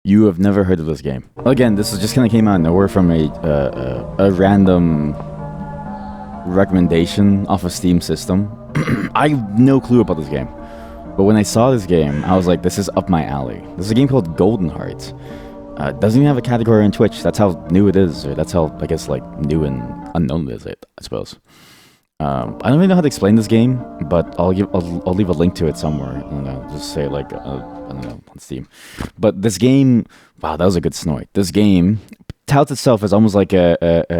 You have never heard of this game. Again, this is just kind of came out of nowhere from a random recommendation off a Steam system. I have no clue about this game. But when I saw this game, I was like, this is up my alley. This is a game called Goldenheart. Doesn't even have a category on Twitch. That's how new it is, or that's how, I guess, like, new and unknown it is, I suppose. I don't really know how to explain this game, but I'll leave a link to it somewhere. I don't know, just say, like, I don't know, on Steam. But this game, wow, that was a good snort. This game touts itself as almost like a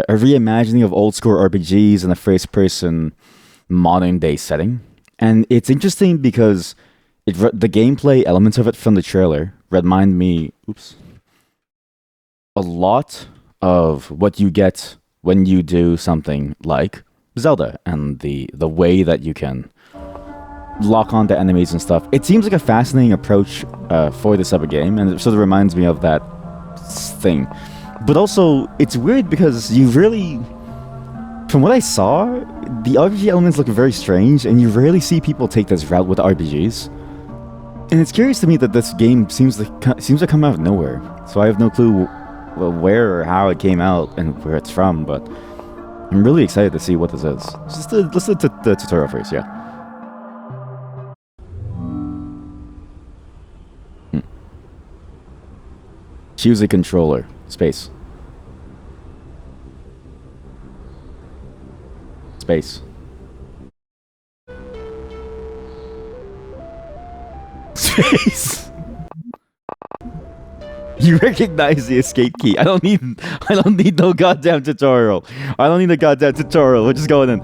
reimagining of old school RPGs in a first-person modern day setting. And it's interesting because the gameplay elements of it from the trailer remind me, a lot of what you get when you do something like Zelda and the way that you can lock onto enemies and stuff. It seems like a fascinating approach for this type of game, and it sort of reminds me of that thing. But also, it's weird because you really, from what I saw, the RPG elements look very strange, and you rarely see people take this route with RPGs. And it's curious to me that this game seems to come out of nowhere. So I have no clue where or how it came out and where it's from, but I'm really excited to see what this is. Just listen to the tutorial first, yeah. Choose a controller. Space. Space. Space. You recognize the escape key. I don't need no goddamn tutorial. I don't need a goddamn tutorial. We're just going in.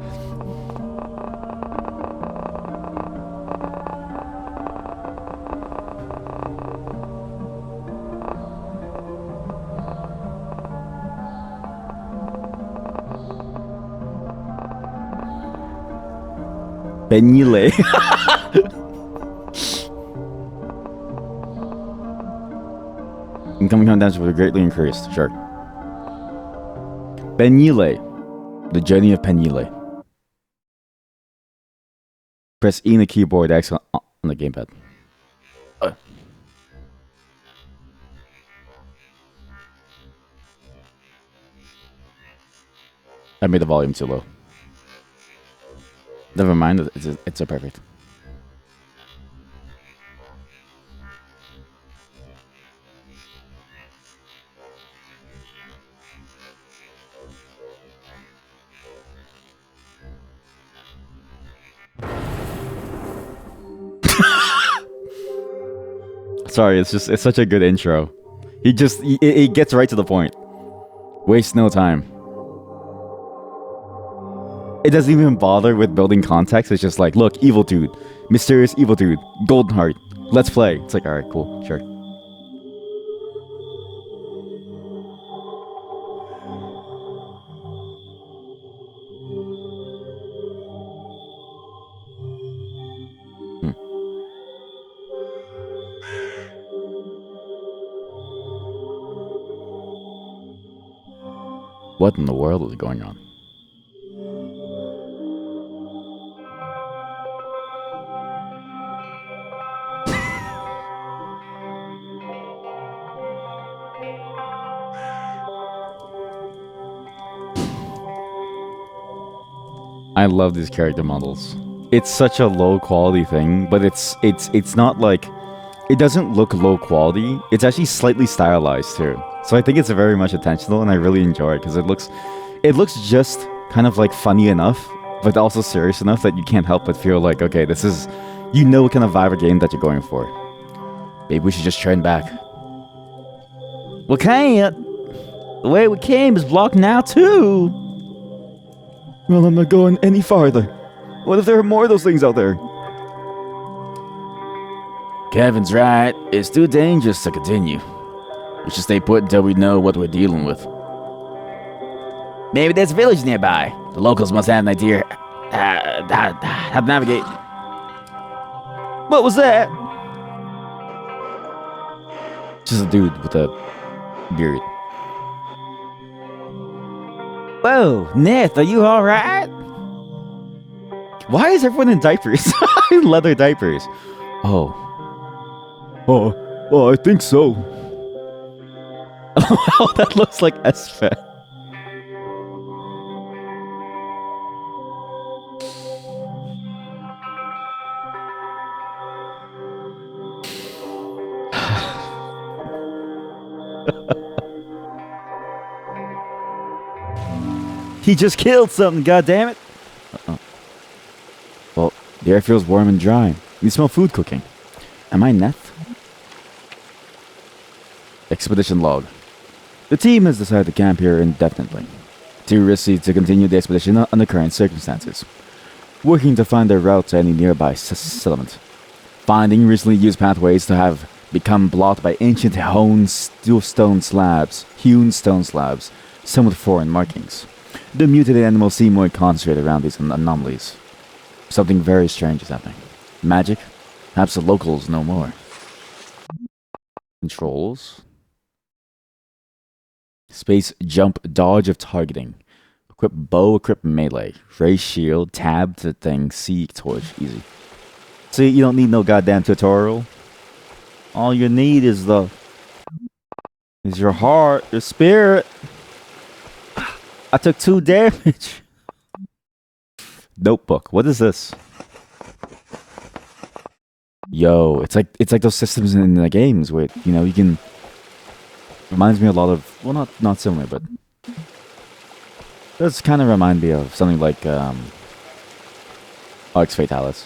Benile. Incoming countdowns were greatly increased. Sure. Benile. The Journey of Penile. Press E on the keyboard, X on the gamepad. I made the volume too low. Never mind, it's so perfect. Sorry, it's such a good intro. He gets right to the point. Waste no time. It doesn't even bother with building context. It's just like, look, evil dude, mysterious evil dude, Goldenheart. Let's play. It's like, all right, cool, sure. What in the world is going on? I love these character models. It's such a low quality thing, but it's not like, it doesn't look low quality. It's actually slightly stylized too. So I think it's very much intentional, and I really enjoy it because it looks just kind of like funny enough, but also serious enough that you can't help but feel like, okay, this is, you know, what kind of vibe of game that you're going for. Maybe we should just turn back. We can't. The way we came is blocked now too. Well, I'm not going any farther. What if there are more of those things out there? Kevin's right. It's too dangerous to continue. We should stay put until we know what we're dealing with. Maybe there's a village nearby. The locals must have an idea how to navigate. What was that? Just a dude with a beard. Whoa, Neth, are you alright? Why is everyone in diapers? Leather diapers. Oh, I think so. Wow, that looks like Esfe. He just killed something, goddammit! Uh-oh. Well, the air feels warm and dry. You smell food cooking. Am I Neth? Expedition log. The team has decided to camp here indefinitely. Too risky to continue the expedition under current circumstances. Working to find their route to any nearby settlement. Finding recently used pathways to have become blocked by ancient hewn stone slabs, some with foreign markings. The mutated animals seem more concentrated around these anomalies. Something very strange is happening. Magic? Perhaps the locals know more. Controls. Space jump dodge of targeting. Equip bow, equip melee. Raise shield, tab to thing, C torch. Easy. See, you don't need no goddamn tutorial. All you need is your heart, your spirit. I took 2 damage. Notebook. What is this? Yo, it's like those systems in the games where, you know, you can. Reminds me a lot of, well, not similar, but does kind of remind me of something like Arx Fatalis.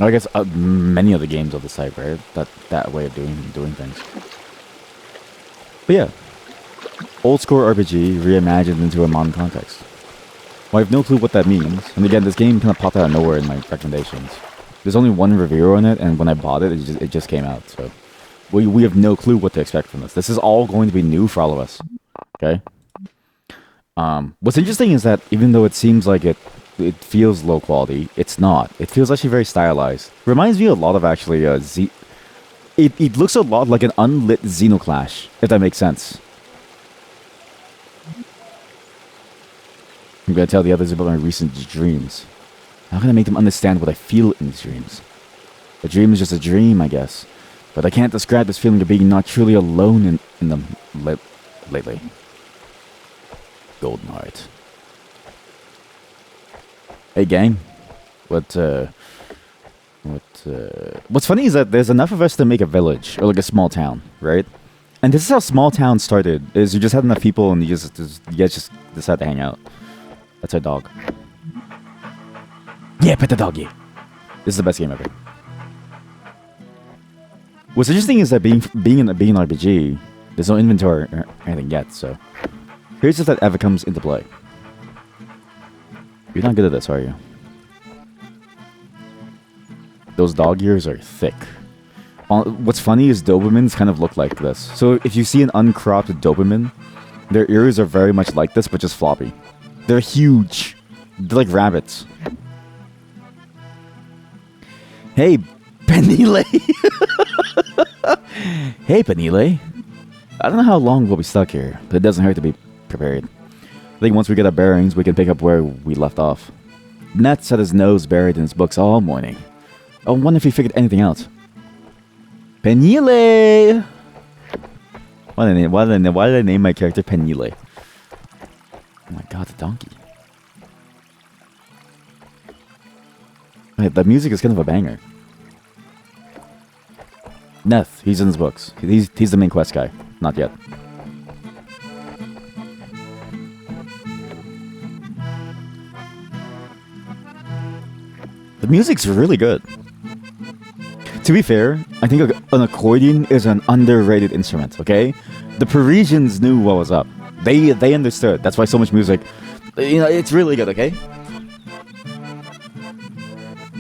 I guess many of the games of the site, right? That way of doing things. But yeah, old school RPG reimagined into a modern context. Well, I have no clue what that means. And again, this game kind of popped out of nowhere in my recommendations. There's only one review on it, and when I bought it, it just came out. So we have no clue what to expect from this. This is all going to be new for all of us. Okay. What's interesting is that even though it seems like it feels low quality, it's not. It feels actually very stylized. Reminds me a lot of actually it looks a lot like an unlit Xenoclash, if that makes sense. I'm gonna tell the others about my recent dreams. How can I make them understand what I feel in these dreams? A dream is just a dream, I guess. But I can't describe this feeling of being not truly alone in them lately. Goldenheart. Hey gang. What's funny is that there's enough of us to make a village, or like a small town, right? And this is how small towns started, is you just had enough people and you guys just decide to hang out. That's our dog. Yeah, pet the doggy. This is the best game ever. What's interesting is that being an RPG, there's no inventory or anything yet, so here's if that ever comes into play. You're not good at this, are you? Those dog ears are thick. What's funny is Dobermans kind of look like this. So if you see an uncropped Doberman, their ears are very much like this, but just floppy. They're huge. They're like rabbits. Hey, Penile. Hey, Penile. I don't know how long we'll be stuck here, but it doesn't hurt to be prepared. I think once we get our bearings, we can pick up where we left off. Nets had his nose buried in his books all morning. I wonder if he figured anything out. Penile! Why did I name my character Penile? Oh my god, the donkey. Wait, the music is kind of a banger. Neth, he's in his books. He's the main quest guy. Not yet. The music's really good. To be fair, I think an accordion is an underrated instrument, okay? The Parisians knew what was up. They understood. That's why so much music, you know, it's really good, okay?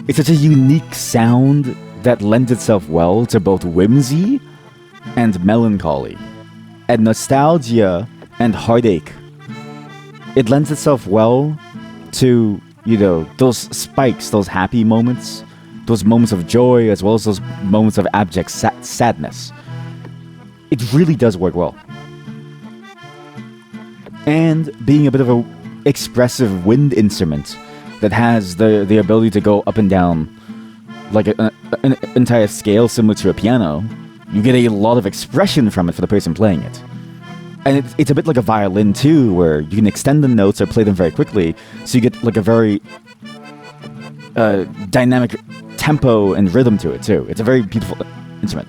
It's such a unique sound that lends itself well to both whimsy and melancholy, and nostalgia and heartache. It lends itself well to, you know, those spikes, those happy moments, those moments of joy, as well as those moments of abject sadness. It really does work well. And being a bit of a expressive wind instrument that has the ability to go up and down like an entire scale similar to a piano, You get a lot of expression from it for the person playing it. And it's a bit like a violin too, where you can extend the notes or play them very quickly, so you get like a very dynamic tempo and rhythm to it too. It's a very beautiful instrument.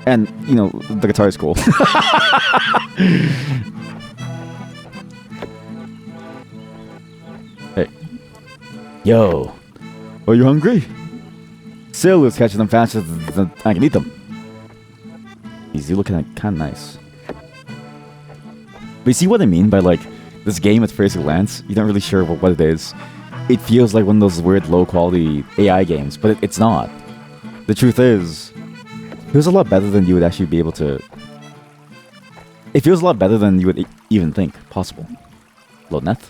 And, you know, the guitar is cool. Hey. Yo. Are you hungry? Sailors catching them faster than I can eat them. He's looking kind of nice. But you see what I mean by, like, this game at first glance? You're not really sure what it is. It feels like one of those weird low-quality AI games, but it's not. The truth is, it feels a lot better than you would actually be able to... It feels a lot better than you would even think possible. Lodnet.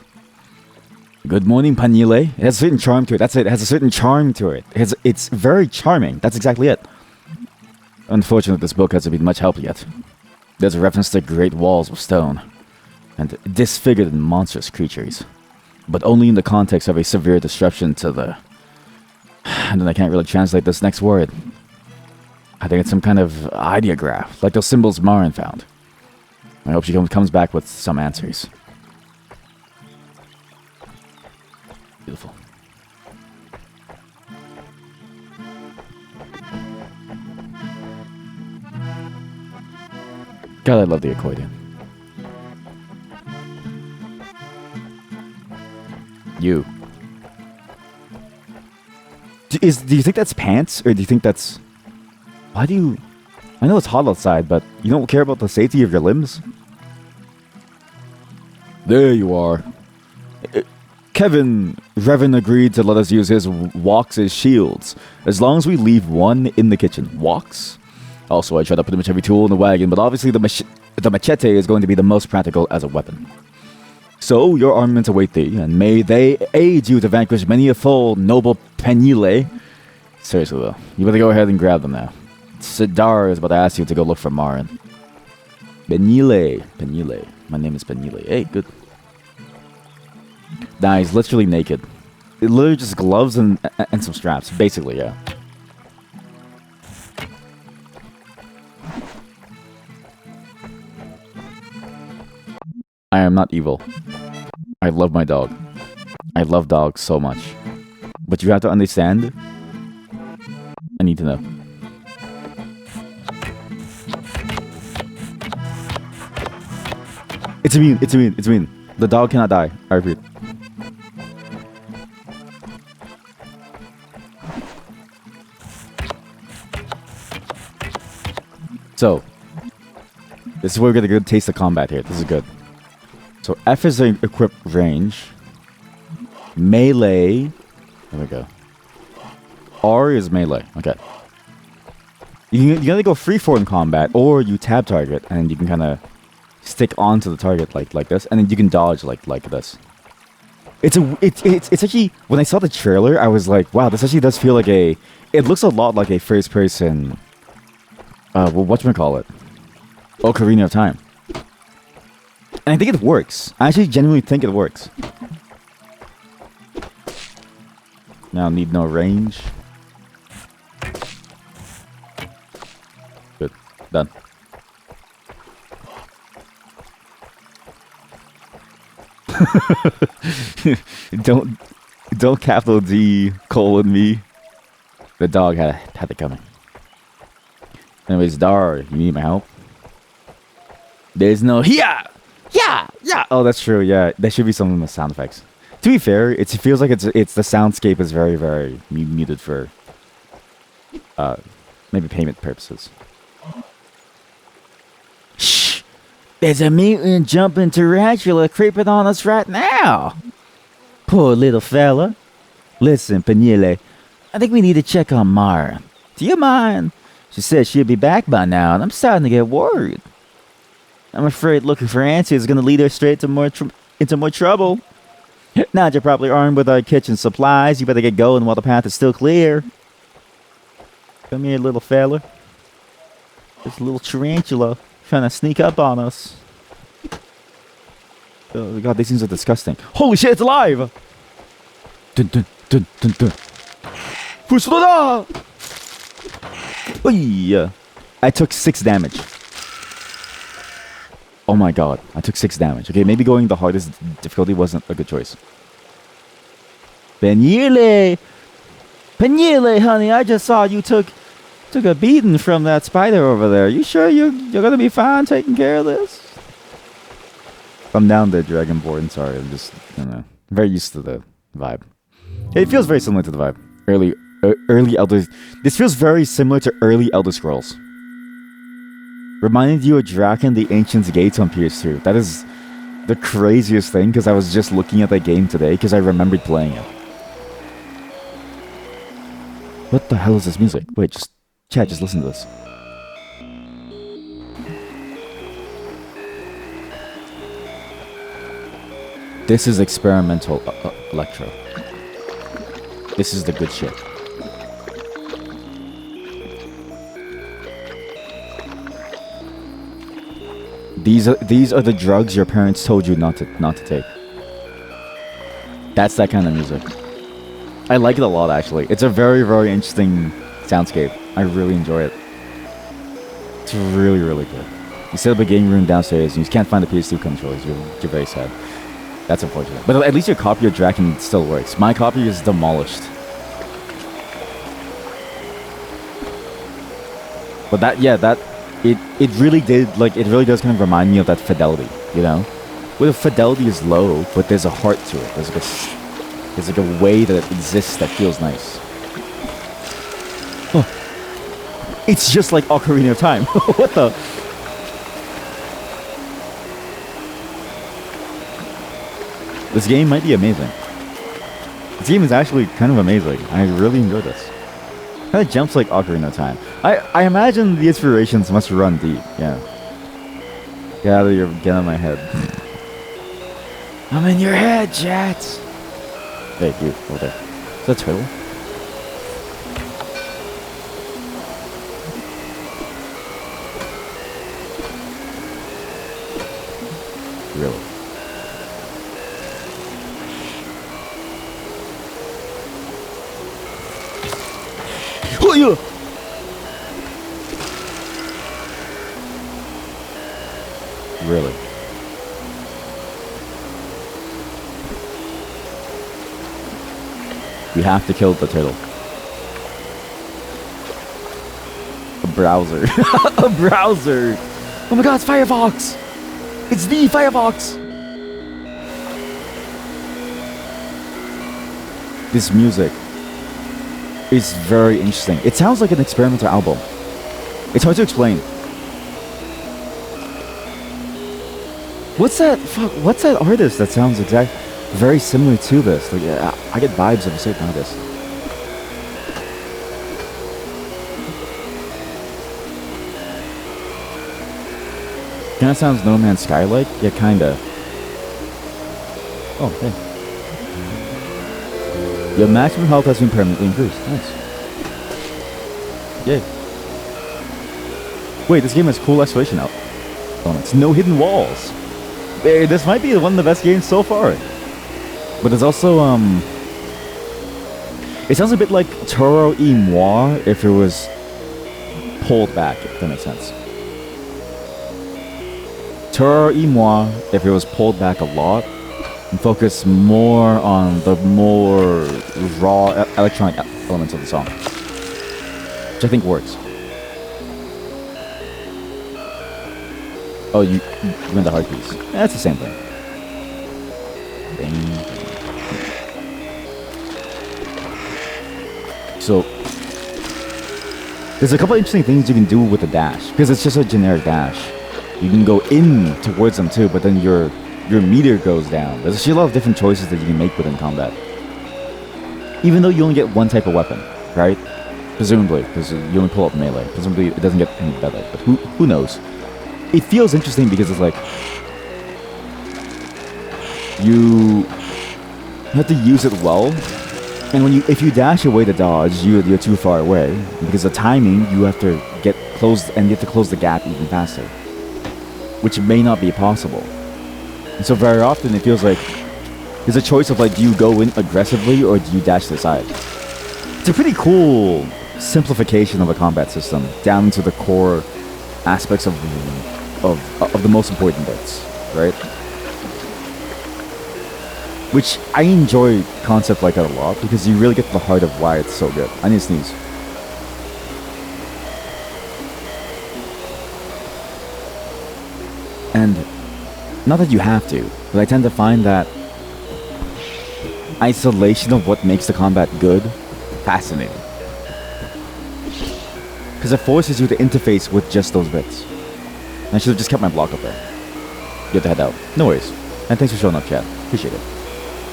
Good morning, Panile. It has a certain charm to it. That's it. It has a certain charm to it. It's very charming. That's exactly it. Unfortunately, this book hasn't been much help yet. There's a reference to great walls of stone and disfigured and monstrous creatures, but only in the context of a severe disruption to the... And then I can't really translate this next word. I think it's some kind of ideograph, like those symbols Marin found. I hope she comes back with some answers. Beautiful. God, I love the accordion. You. Do you think that's pants, or do you think that's... Why do you... I know it's hot outside, but you don't care about the safety of your limbs? There you are. Kevin Revan agreed to let us use his walks as shields, as long as we leave one in the kitchen. Walks? Also, I tried to put pretty much every tool in the wagon, but obviously the machete is going to be the most practical as a weapon. So, your armaments await thee, and may they aid you to vanquish many a foe, noble Penile. Seriously though, you better go ahead and grab them now. Sidar is about to ask you to go look for Marin. Penile. My name is Penile. Hey, good. Nah, he's literally naked. It literally just gloves and some straps, basically, yeah. I am not evil. I love my dog. I love dogs so much. But you have to understand. I need to know. It's immune. The dog cannot die. I repeat. So, this is where we're going to get a good taste of combat here. This is good. So, F is the equip range. Melee. There we go. R is melee. Okay. You can either go freeform combat, or you tab target, and you can kind of stick onto the target like this, and then you can dodge like this. It's actually, when I saw the trailer, I was like, wow, this actually does feel like a... It looks a lot like a first-person... whatchamacallit? Ocarina of Time. And I think it works. I actually genuinely think it works. Now need no range. Good. Done. don't capital D colon me. The dog had it coming. Anyways, Dar, you need my help? There's no yeah. Oh, that's true. Yeah, there should be some of the sound effects. To be fair, it feels like it's the soundscape is very, very muted for maybe payment purposes. Shh! There's a mutant jumping tarantula creeping on us right now. Poor little fella. Listen, Penile, I think we need to check on Mara. Do you mind? She said she'd be back by now, and I'm starting to get worried. I'm afraid looking for answers is going to lead her straight to into more trouble. Now that you're probably armed with our kitchen supplies, you better get going while the path is still clear. Come here, little fella. There's a little tarantula trying to sneak up on us. Oh god, these things are disgusting. Holy shit, it's alive! Dun dun dun dun dun. Yeah. I took 6 damage. Oh my god, I took 6 damage. Okay, maybe going the hardest difficulty wasn't a good choice. Penile! Penile, honey, I just saw you took a beating from that spider over there. You sure you're gonna be fine taking care of this? I'm down there, Dragonborn. Sorry, I'm just, very used to the vibe. It feels very similar to the vibe. Early Elder... This feels very similar to early Elder Scrolls. Reminded you of Draken the Ancient's Gates on PS2. That is the craziest thing, because I was just looking at that game today, because I remembered playing it. What the hell is this music? Wait, chat, just listen to this. This is experimental electro. This is the good shit. These are the drugs your parents told you not to take. That's that kind of music. I like it a lot, actually. It's a very, very interesting soundscape. I really enjoy it. It's really, really good. You set up a game room downstairs and you can't find the PS2 controllers. You're very sad. That's unfortunate. But at least your copy of Draken still works. My copy is demolished. But it really did, like, it really does kind of remind me of that fidelity, you know? Where the fidelity is low, but there's a heart to it. There's like a way that it exists that feels nice. Oh. It's just like Ocarina of Time. What the? This game might be amazing. This game is actually kind of amazing. I really enjoy this. Kind of jumps like Ocarina of Time. I imagine the inspirations must run deep. Yeah. Get out of my head. I'm in your head, Jats. Hey, dude, over there. Is that a turtle? Really? Oh, yeah! Really? We have to kill the turtle. A browser. A browser! Oh my god, it's Firefox! It's the Firefox! This music is very interesting. It sounds like an experimental album. It's hard to explain. What's that artist that sounds very similar to this? Like, I get vibes of a certain artist. Kinda sounds No Man's Sky-like? Yeah, kinda. Oh, hey. Your maximum health has been permanently increased. Nice. Yay. Wait, this game has cool exploration elements. No hidden walls. This might be one of the best games so far. But it's also, it sounds a bit like Toro y Moi if it was pulled back, if that makes sense. Toro y Moi if it was pulled back a lot and focus more on the more raw electronic elements of the song, which I think works. Oh, you meant the hard piece. Yeah, that's the same thing. Bing. So there's a couple interesting things you can do with the dash, because it's just a generic dash. You can go in towards them too, but then your meter goes down. There's actually a lot of different choices that you can make within combat. Even though you only get one type of weapon, right? Presumably, because you only pull up melee. Presumably it doesn't get any better, but who knows? It feels interesting because it's like you have to use it well, and if you dash away to dodge, you're too far away. Because the timing, you have to get close, and you have to close the gap even faster, which may not be possible. And so very often it feels like there's a choice of like, do you go in aggressively or do you dash to the side? It's a pretty cool simplification of a combat system down to the core aspects of the most important bits, right? Which I enjoy concept like that a lot because you really get to the heart of why it's so good. I need to sneeze. And not that you have to, but I tend to find that isolation of what makes the combat good fascinating. Because it forces you to interface with just those bits. And I should have just kept my block up there. You have to head out. No worries. And thanks for showing up, chat. Appreciate it.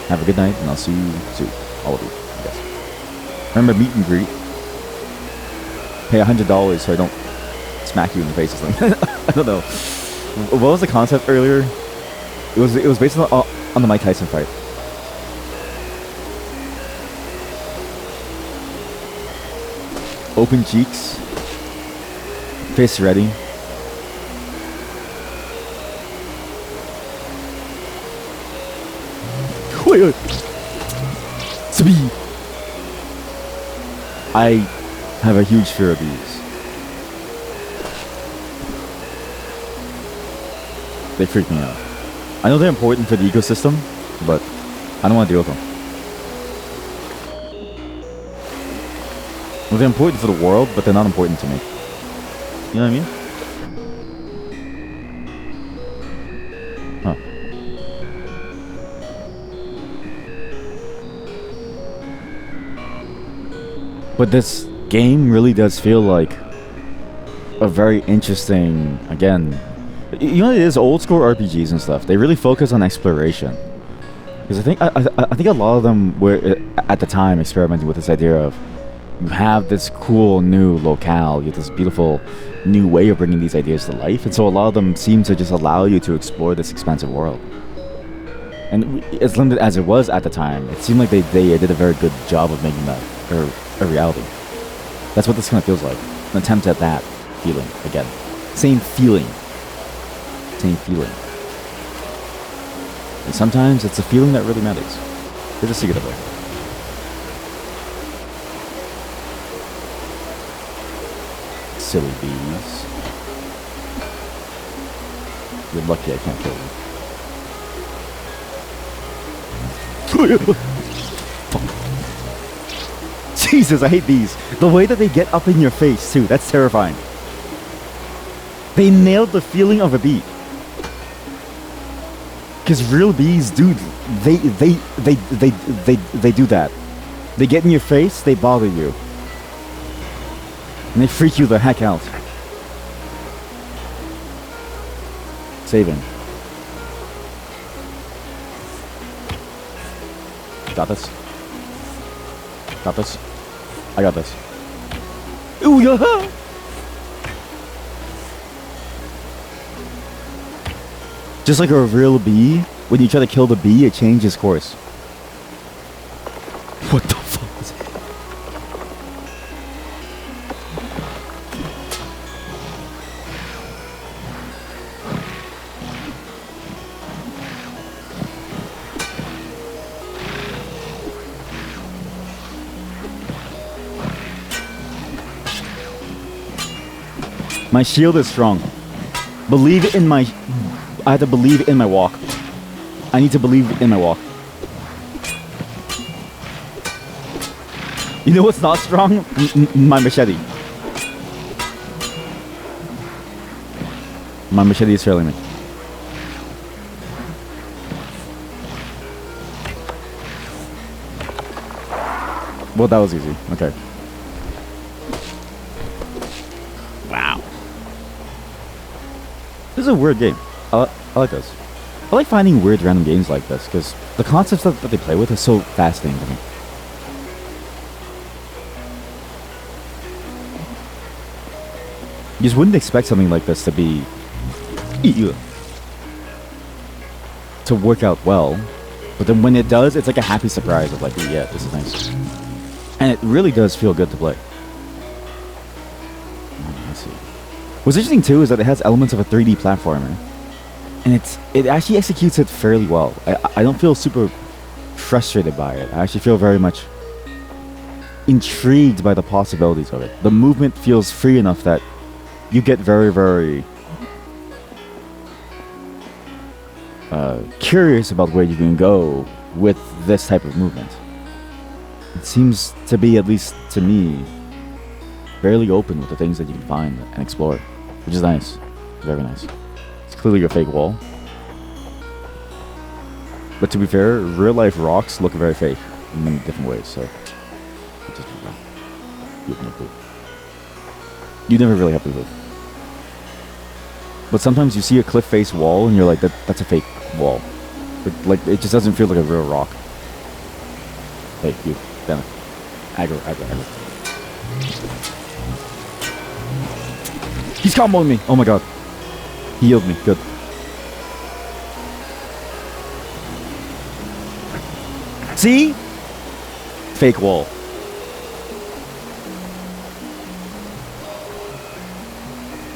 Have a good night, and I'll see you soon. All of you, I guess. Remember, meet and greet. Pay $100 so I don't smack you in the face or something. I don't know. What was the concept earlier? It was based on the Mike Tyson fight. Open cheeks. Fist ready. Wait. Speed. I have a huge fear of these. They freak me out. I know they're important for the ecosystem, but I don't want to deal with them. Well, they're important for the world, but they're not important to me. You know what I mean? Huh. But this game really does feel like a very interesting, again, you know, it is old school RPGs and stuff. They really focus on exploration. Because I think a lot of them were at the time experimenting with this idea of you have this cool new locale, you have this beautiful new way of bringing these ideas to life, and so a lot of them seem to just allow you to explore this expansive world. And as limited as it was at the time, it seemed like they did a very good job of making that a reality. That's what this kind of feels like. An attempt at that feeling again. Same feeling. Same feeling. And sometimes it's a feeling that really matters. Good to see you that way. Silly bees. You're lucky I can't kill you. Jesus, I hate bees. The way that they get up in your face too, that's terrifying. They nailed the feeling of a bee. Because real bees, dude, they do that. They get in your face, they bother you. And they freak you the heck out. Saving. Got this. Got this. I got this. Ooh, yeah! Just like a real bee, when you try to kill the bee, it changes course. What the fuck was it? My shield is strong. Believe in my... I have to believe in my walk. I need to believe in my walk. You know what's not strong? My machete. My machete is failing me. Well, that was easy. Okay. Wow. This is a weird game. I like this. I like finding weird random games like this because the concepts that they play with are so fascinating to me. You just wouldn't expect something like this to be... to work out well. But then when it does, it's like a happy surprise of like, yeah, this is nice. And it really does feel good to play. Let's see. What's interesting too is that it has elements of a 3D platformer. And it actually executes it fairly well. I don't feel super frustrated by it. I actually feel very much intrigued by the possibilities of it. The movement feels free enough that you get very, very curious about where you can go with this type of movement. It seems to be, at least to me, fairly open with the things that you can find and explore, which is nice. Very nice. It's clearly a fake wall. But to be fair, real life rocks look very fake in many different ways, so you have no clue. You never really have to look. But sometimes you see a cliff face wall and you're like, that's a fake wall. But, like, it just doesn't feel like a real rock. Hey, you, damn it. Aggro. He's comboing me! Oh my god. He healed me, good. See? Fake wall.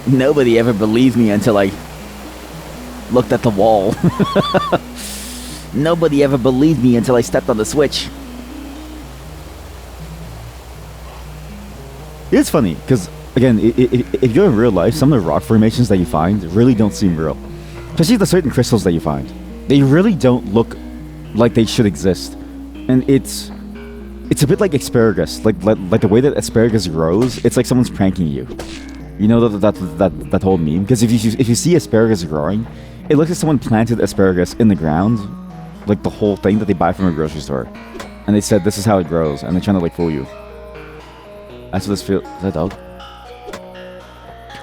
Nobody ever believed me until I looked at the wall. Nobody ever believed me until I stepped on the switch. It's funny, because, again, if you're in real life, some of the rock formations that you find really don't seem real. Especially the certain crystals that you find. They really don't look like they should exist. And it's a bit like asparagus. Like the way that asparagus grows, it's like someone's pranking you. You know that whole meme? Because if you see asparagus growing, it looks like someone planted asparagus in the ground, like the whole thing that they buy from a grocery store. And they said, this is how it grows, and they're trying to, like, fool you. That's what this feels. Is that a dog?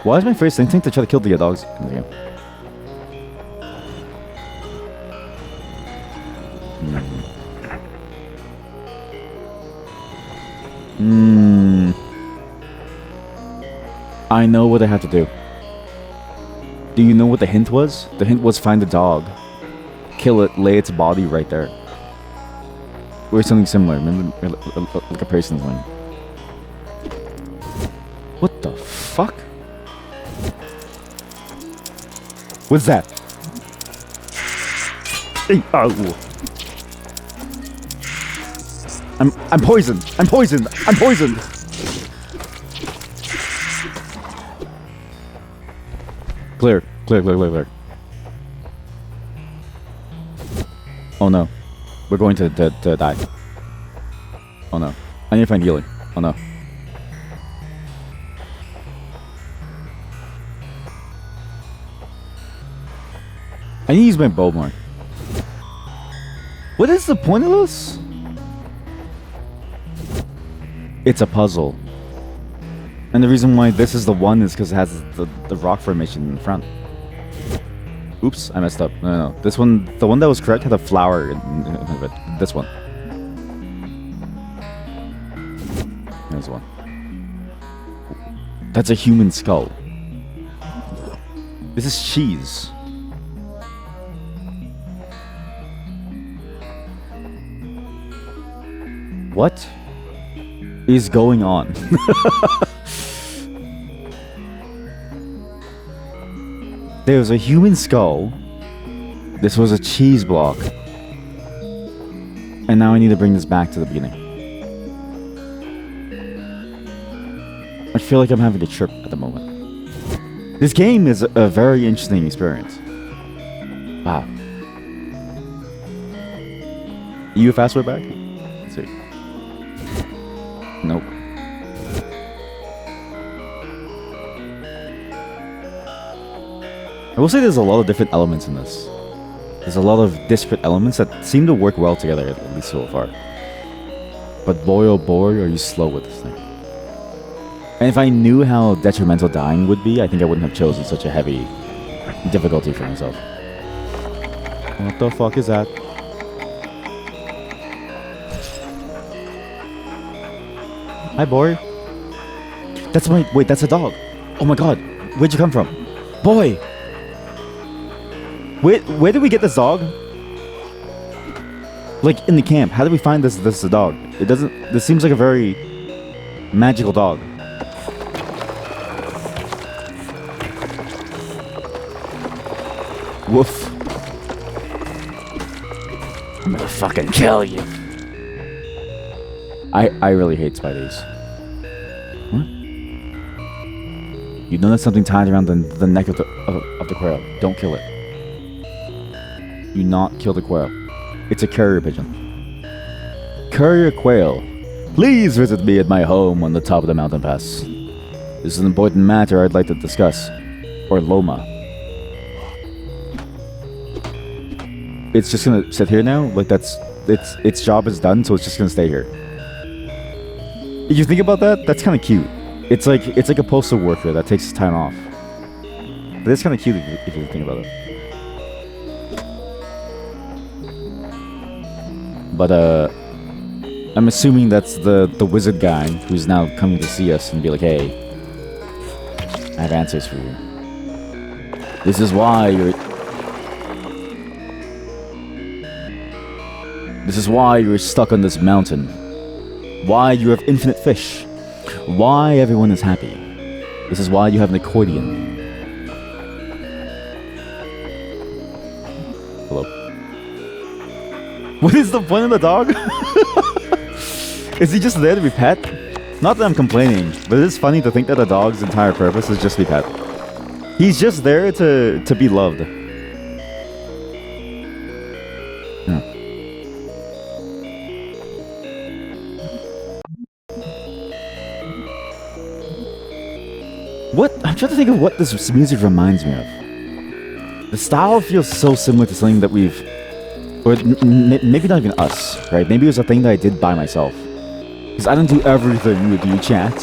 Why is my first instinct to try to kill the dogs in the game? I know what I have to do. Do you know what the hint was? The hint was find the dog, kill it, lay its body right there. Or something similar. Remember, like a person's thing. What the fuck? What's that? Hey, oh. I'm poisoned. I'm poisoned. I'm poisoned. Clear. Oh no. We're going to die. Oh no. I need to find healing. Oh no. I need to use my bow more. What is the point of this? It's a puzzle. And the reason why this is the one is because it has the rock formation in front. Oops, I messed up. No. This one, the one that was correct, had a flower in it. This one. There's one. That's a human skull. This is cheese. What is going on? There was a human skull. This was a cheese block. And now I need to bring this back to the beginning. I feel like I'm having a trip at the moment. This game is a very interesting experience. Wow. You a fast way back? Let's see. Nope. I will say there's a lot of different elements in this. There's a lot of disparate elements that seem to work well together, at least so far. But boy oh boy, are you slow with this thing. And if I knew how detrimental dying would be, I think I wouldn't have chosen such a heavy difficulty for myself. What the fuck is that? Hi, boy. That's my... Wait, that's a dog. Oh my god. Where'd you come from? Boy! Where did we get this dog? Like, in the camp. How did we find this dog? It doesn't... This seems like a very magical dog. Woof. I'm gonna fucking kill you. I really hate spiders. What? You know there's something tied around the neck of the quail. Don't kill it. Do not kill the quail. It's a carrier pigeon. Courier quail, please visit me at my home on the top of the mountain pass. This is an important matter I'd like to discuss. Or Loma. It's just gonna sit here now? Like its job is done, so it's just gonna stay here. If you think about that, that's kinda cute. It's like a postal worker that takes his time off. But it's kinda cute if you think about it. But I'm assuming that's the wizard guy who's now coming to see us and be like, hey, I have answers for you. This is why you're stuck on this mountain. Why you have infinite fish. Why everyone is happy. This is why you have an accordion. Hello. What is the point of the dog? Is he just there to be pet? Not that I'm complaining, but it is funny to think that a dog's entire purpose is just to be pet. He's just there to be loved. Yeah. What? I'm trying to think of what this music reminds me of. The style feels so similar to something that we've... Or maybe not even us, right? Maybe it was a thing that I did by myself. Because I don't do everything with you, chat.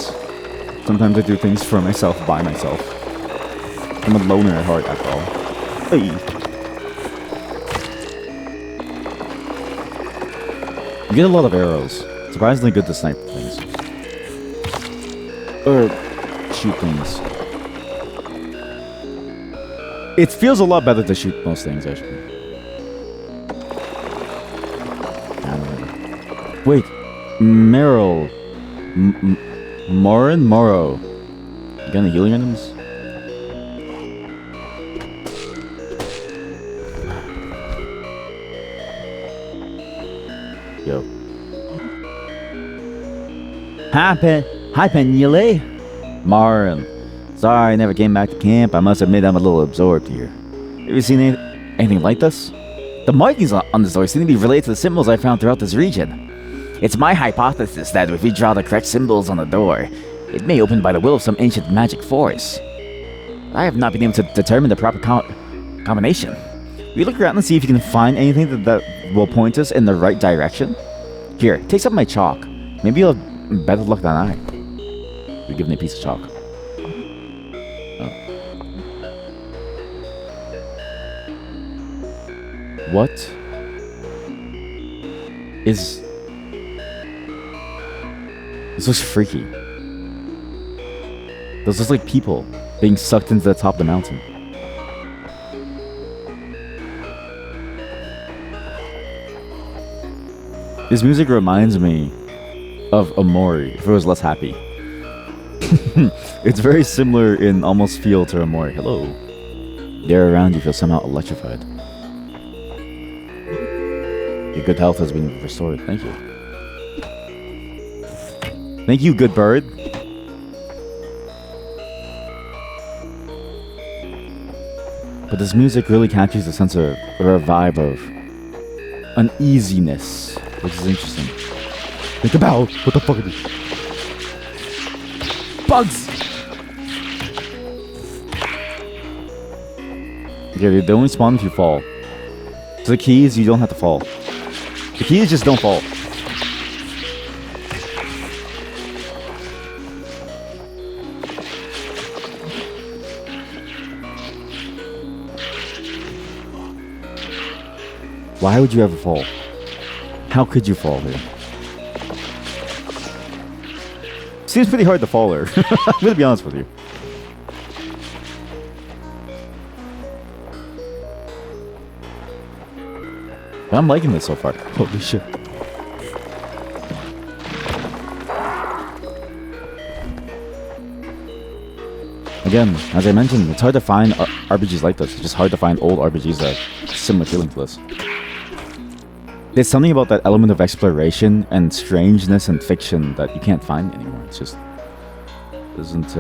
Sometimes I do things for myself, by myself. I'm a loner at heart, after all. Hey. You get a lot of arrows. Surprisingly good to snipe things. Or shoot things. It feels a lot better to shoot most things, actually. Wait, Meryl. Morin? Morrow. You got any healing items? Yo. Hi, Penule. Morin. Sorry, I never came back to camp. I must admit I'm a little absorbed here. Have you seen anything like this? The markings on this door seem to be related to the symbols I found throughout this region. It's my hypothesis that if we draw the correct symbols on the door, it may open by the will of some ancient magic force. I have not been able to determine the proper combination. Will you look around and see if you can find anything that will point us in the right direction? Here, take some of my chalk. Maybe you'll have better luck than I. You're given a piece of chalk. Oh. What is... This looks freaky. Those look like people being sucked into the top of the mountain. This music reminds me of Amori, if it was less happy. It's very similar in almost feel to Amori. Hello. The air around you feels somehow electrified. Your good health has been restored. Thank you. Thank you, good bird. But this music really captures a sense of, or a vibe of uneasiness, which is interesting. Think about what the fuck is this? Bugs! Okay, they only spawn if you fall. So the key is you don't have to fall. The key is just don't fall. Why would you ever fall? How could you fall here? Seems pretty hard to fall there. I'm gonna be honest with you. But I'm liking this so far. Holy shit. Again, as I mentioned, it's hard to find RPGs like this. It's just hard to find old RPGs that have similar feeling to this. There's something about that element of exploration and strangeness and fiction that you can't find anymore. It's just doesn't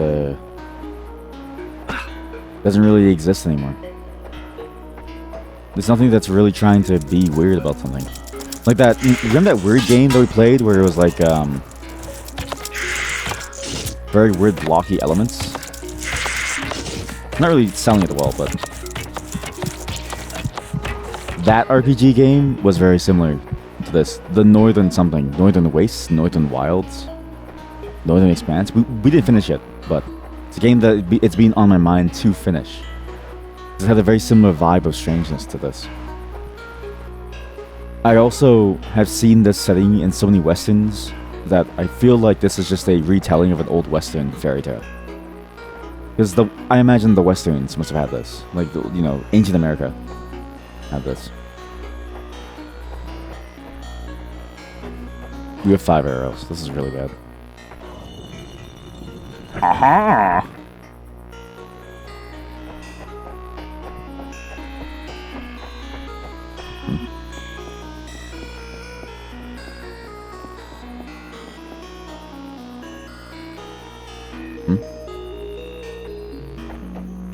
really exist anymore. There's nothing that's really trying to be weird about something. Like that, remember that weird game that we played where it was like, very weird blocky elements? Not really selling it well, but that RPG game was very similar to this. The Northern something. Northern Wastes, Northern Wilds, Northern Expanse. We didn't finish it, but it's a game that it's been on my mind to finish. It had a very similar vibe of strangeness to this. I also have seen this setting in so many westerns that I feel like this is just a retelling of an old western fairy tale. Because I imagine the westerns must have had this. Like, you know, ancient America had this. We have 5 arrows. This is really bad. Aha!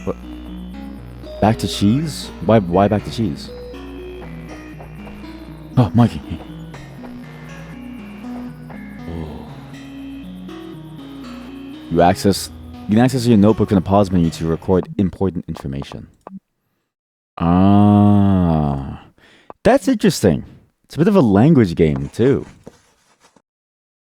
What? Back to cheese? Why back to cheese? Oh, Mikey. Oh. You can access your notebook in the pause menu to record important information. Ah. That's interesting. It's a bit of a language game, too.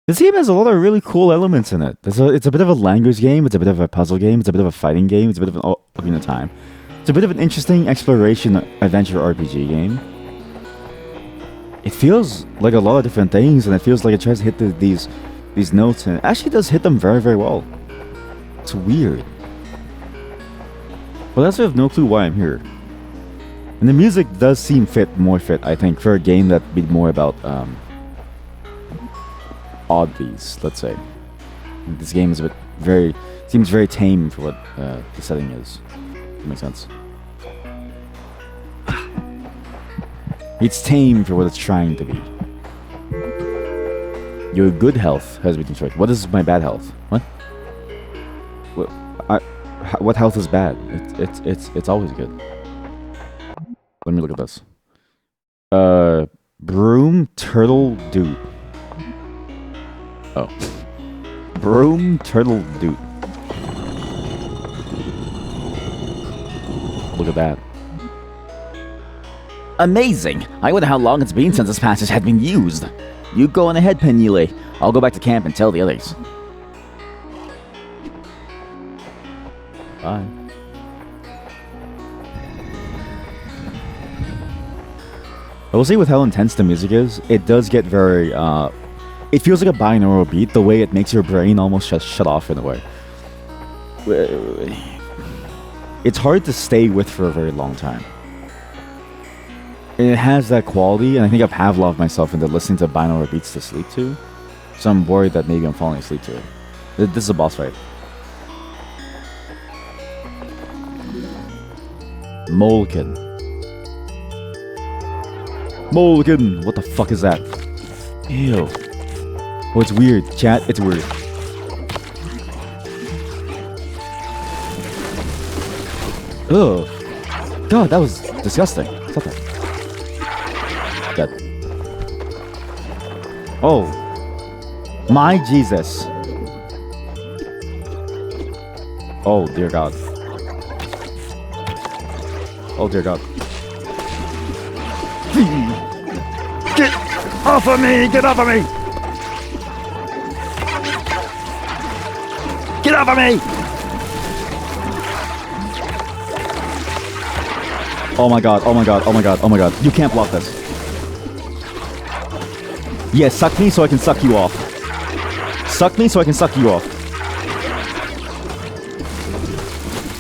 This game has a lot of really cool elements in it. It's a bit of a language game, it's a bit of a puzzle game, it's a bit of a fighting game, it's a bit of an Ocarina of Time. It's a bit of an interesting exploration adventure RPG game. It feels like a lot of different things, and it feels like it tries to hit these notes, and it actually does hit them very, very well. It's weird. But I also have no clue why I'm here. And the music does seem more fit, I think, for a game that'd be more about oddities, let's say. This game is seems very tame for what the setting is. That makes sense. It's tame for what it's trying to be. Your good health has been destroyed. What is my bad health? What? What health is bad? It's always good. Let me look at this. Broom Turtle Dude. Oh. Broom Turtle Dude. Look at that. Amazing! I wonder how long it's been since this passage had been used. You go on ahead, Penile. I'll go back to camp and tell the others. Bye. I will say with how intense the music is, it does get very, it feels like a binaural beat, the way it makes your brain almost shut off in a way. It's hard to stay with for a very long time. And it has that quality, and I think I've Pavloved myself into listening to binaural beats to sleep to. So I'm worried that maybe I'm falling asleep to it. This is a boss fight. Molken. Molken! What the fuck is that? Ew. Oh, it's weird. Chat, it's weird. Ugh. God, that was disgusting. Stop that. Dead. Oh. My Jesus. Oh, dear God. Oh, dear God. Get off of me! Get off of me! Get off of me! Oh my God, oh my God, oh my God, oh my God. You can't block this. Yeah, suck me so I can suck you off. Suck me so I can suck you off.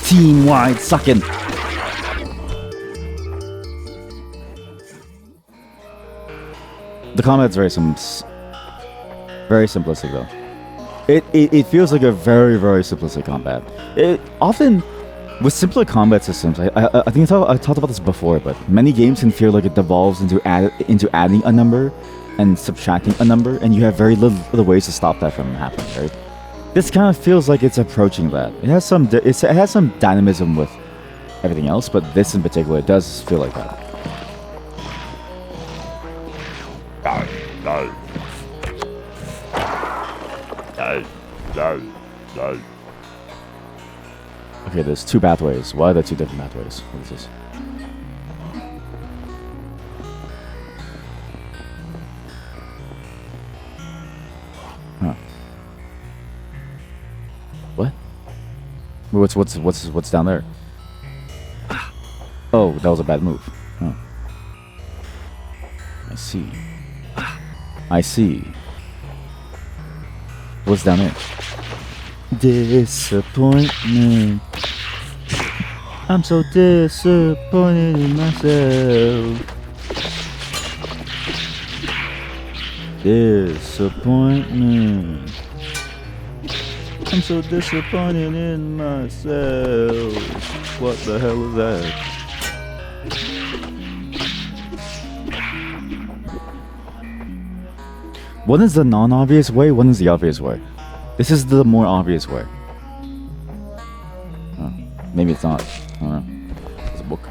Team-wide sucking. The combat's very simplistic though. It feels like a very, very simplistic combat. Often With simpler combat systems, I think I talked about this before, but many games can feel like it devolves into adding a number and subtracting a number, and you have very little other ways to stop that from happening, right? This kind of feels like it's approaching that. It has some dynamism with everything else, but this in particular, it does feel like that. Okay, there's two pathways. Why are there two different pathways? What is this? Huh. What? What's down there? Oh, that was a bad move. Oh. I see. I see. What's down there? Disappointment. I'm so disappointed in myself. Disappointment. I'm so disappointed in myself. What the hell is that? One is the non-obvious way, one is the obvious way. This is the more obvious way. Oh, maybe it's not. I don't know. It's a book.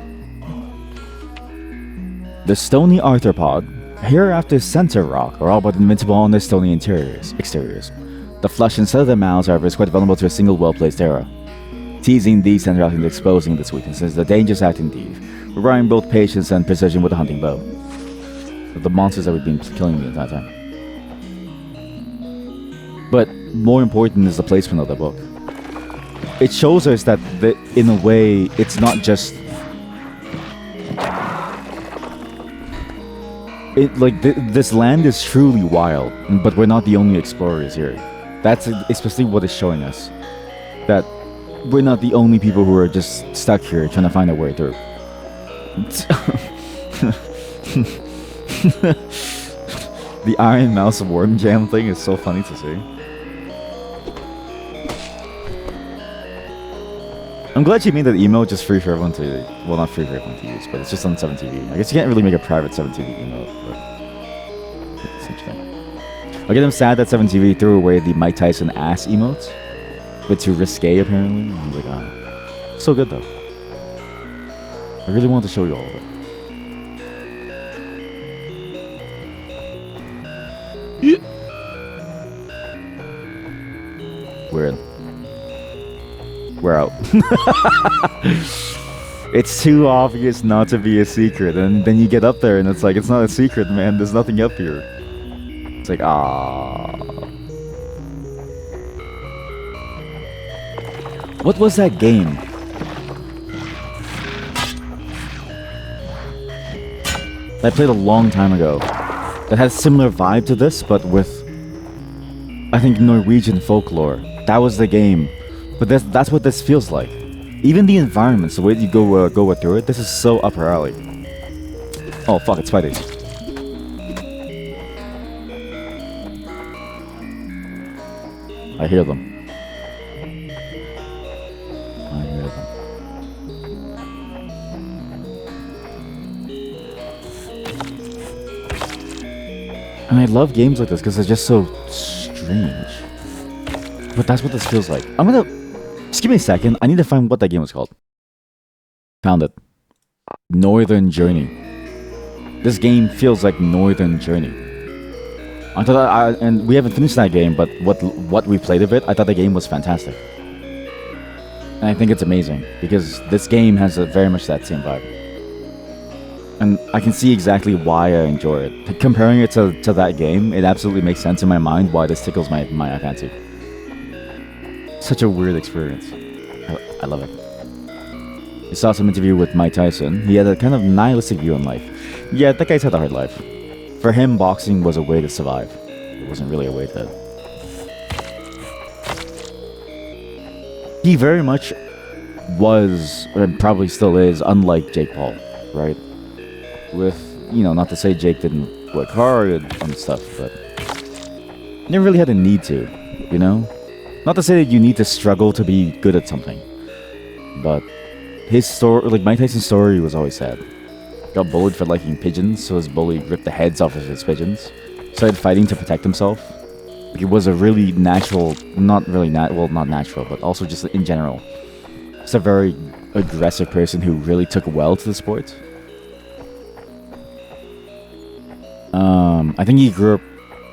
The stony arthropod, hereafter center rock, are all but invincible on their stony exteriors. The flesh inside of their mouths, however, is quite vulnerable to a single well-placed arrow. Teasing these center rocks and exposing this weakness is a dangerous act indeed, requiring both patience and precision with a hunting bow. The monsters that we've been killing the entire time. But more important is the placement of the book. It shows us that, in a way, it's not just... this land is truly wild, but we're not the only explorers here. That's especially what it's showing us. That we're not the only people who are just stuck here trying to find a way through. The Iron Mouse Worm Jam thing is so funny to see. I'm glad you made that email just free for everyone to... Well, not free for everyone to use, but it's just on 7TV. I guess you can't really make a private 7TV email, but... It's interesting. I get them sad that 7TV threw away the Mike Tyson ass emotes. But too risque, apparently. I'm like, ah. So good, though. I really wanted to show you all of it. Yeah. We're in. We're out. It's too obvious not to be a secret, and then you get up there and it's like, it's not a secret, man. There's nothing up here. It's like, ah. What was that game? I played a long time ago. That had a similar vibe to this, but with, I think, Norwegian folklore. That was the game. But that's what this feels like. Even the environments, the way you go through it, this is so up our alley. Oh fuck, it's fighting. I hear them. I hear them. And I love games like this because they're just so strange. But that's what this feels like. I'm gonna... Just give me a second. I need to find what that game was called. Found it. Northern Journey. This game feels like Northern Journey. I thought and we haven't finished that game, but what we played of it, I thought the game was fantastic. And I think it's amazing because this game has very much that same vibe. And I can see exactly why I enjoy it. Comparing it to that game, it absolutely makes sense in my mind why this tickles my fancy. Such a weird experience. I love it. I saw some interview with Mike Tyson. He had a kind of nihilistic view on life. Yeah, that guy's had a hard life. For him, boxing was a way to survive. It wasn't really a way to... He very much was, and probably still is, unlike Jake Paul, right? With, you know, not to say Jake didn't work hard and stuff, but... never really had a need to, you know? Not to say that you need to struggle to be good at something. But his story, like Mike Tyson's story, was always sad. Got bullied for liking pigeons, so his bully ripped the heads off of his pigeons. Started fighting to protect himself. Like, it was a really natural, not really not natural, but also just in general. It's a very aggressive person who really took well to the sport. I think he grew up.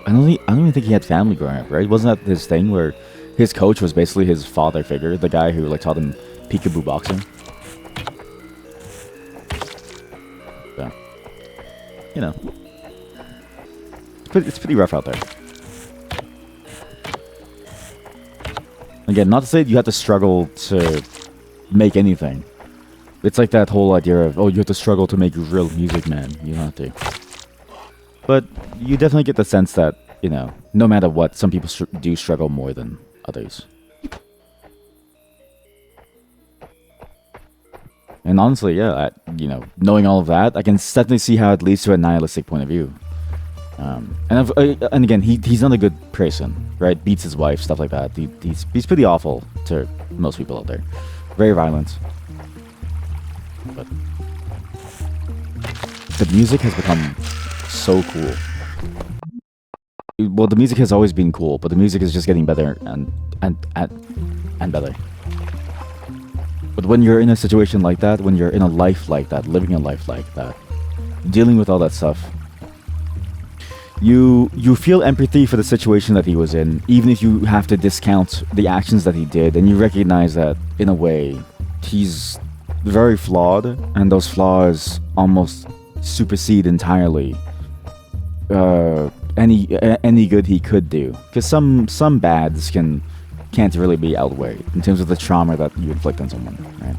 I don't even think he had family growing up, right? Wasn't that his thing where his coach was basically his father figure, the guy who like taught him peekaboo boxing? So, you know, it's pretty rough out there. Again, not to say you have to struggle to make anything. It's like that whole idea of, oh, you have to struggle to make real music, man. You don't have to. But you definitely get the sense that, you know, no matter what, some people do struggle more than others. And honestly, yeah, you know, knowing all of that, I can definitely see how it leads to a nihilistic point of view. And again, he's not a good person, right? Beats his wife, stuff like that. He's pretty awful to most people out there. Very violent. But the music has become so cool. Well, the music has always been cool, but the music is just getting better and better. But when you're in a situation like that, when you're in a life like that, living a life like that, dealing with all that stuff, you feel empathy for the situation that he was in, even if you have to discount the actions that he did, and you recognize that, in a way, he's very flawed, and those flaws almost supersede entirely any good he could do. Because some bads can't really be outweighed in terms of the trauma that you inflict on someone, right?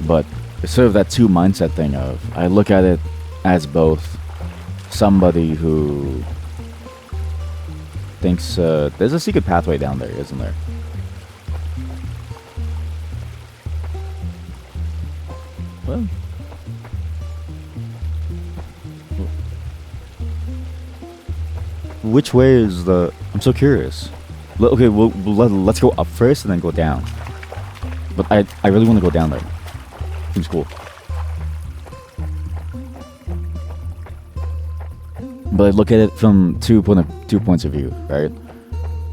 But it's sort of that two mindset thing of, I look at it as both somebody who thinks there's a secret pathway down there, isn't there? Well, which way is the... I'm so curious. Okay, let's go up first and then go down. But I really want to go down there. Seems cool. But I look at it from two points of view, right?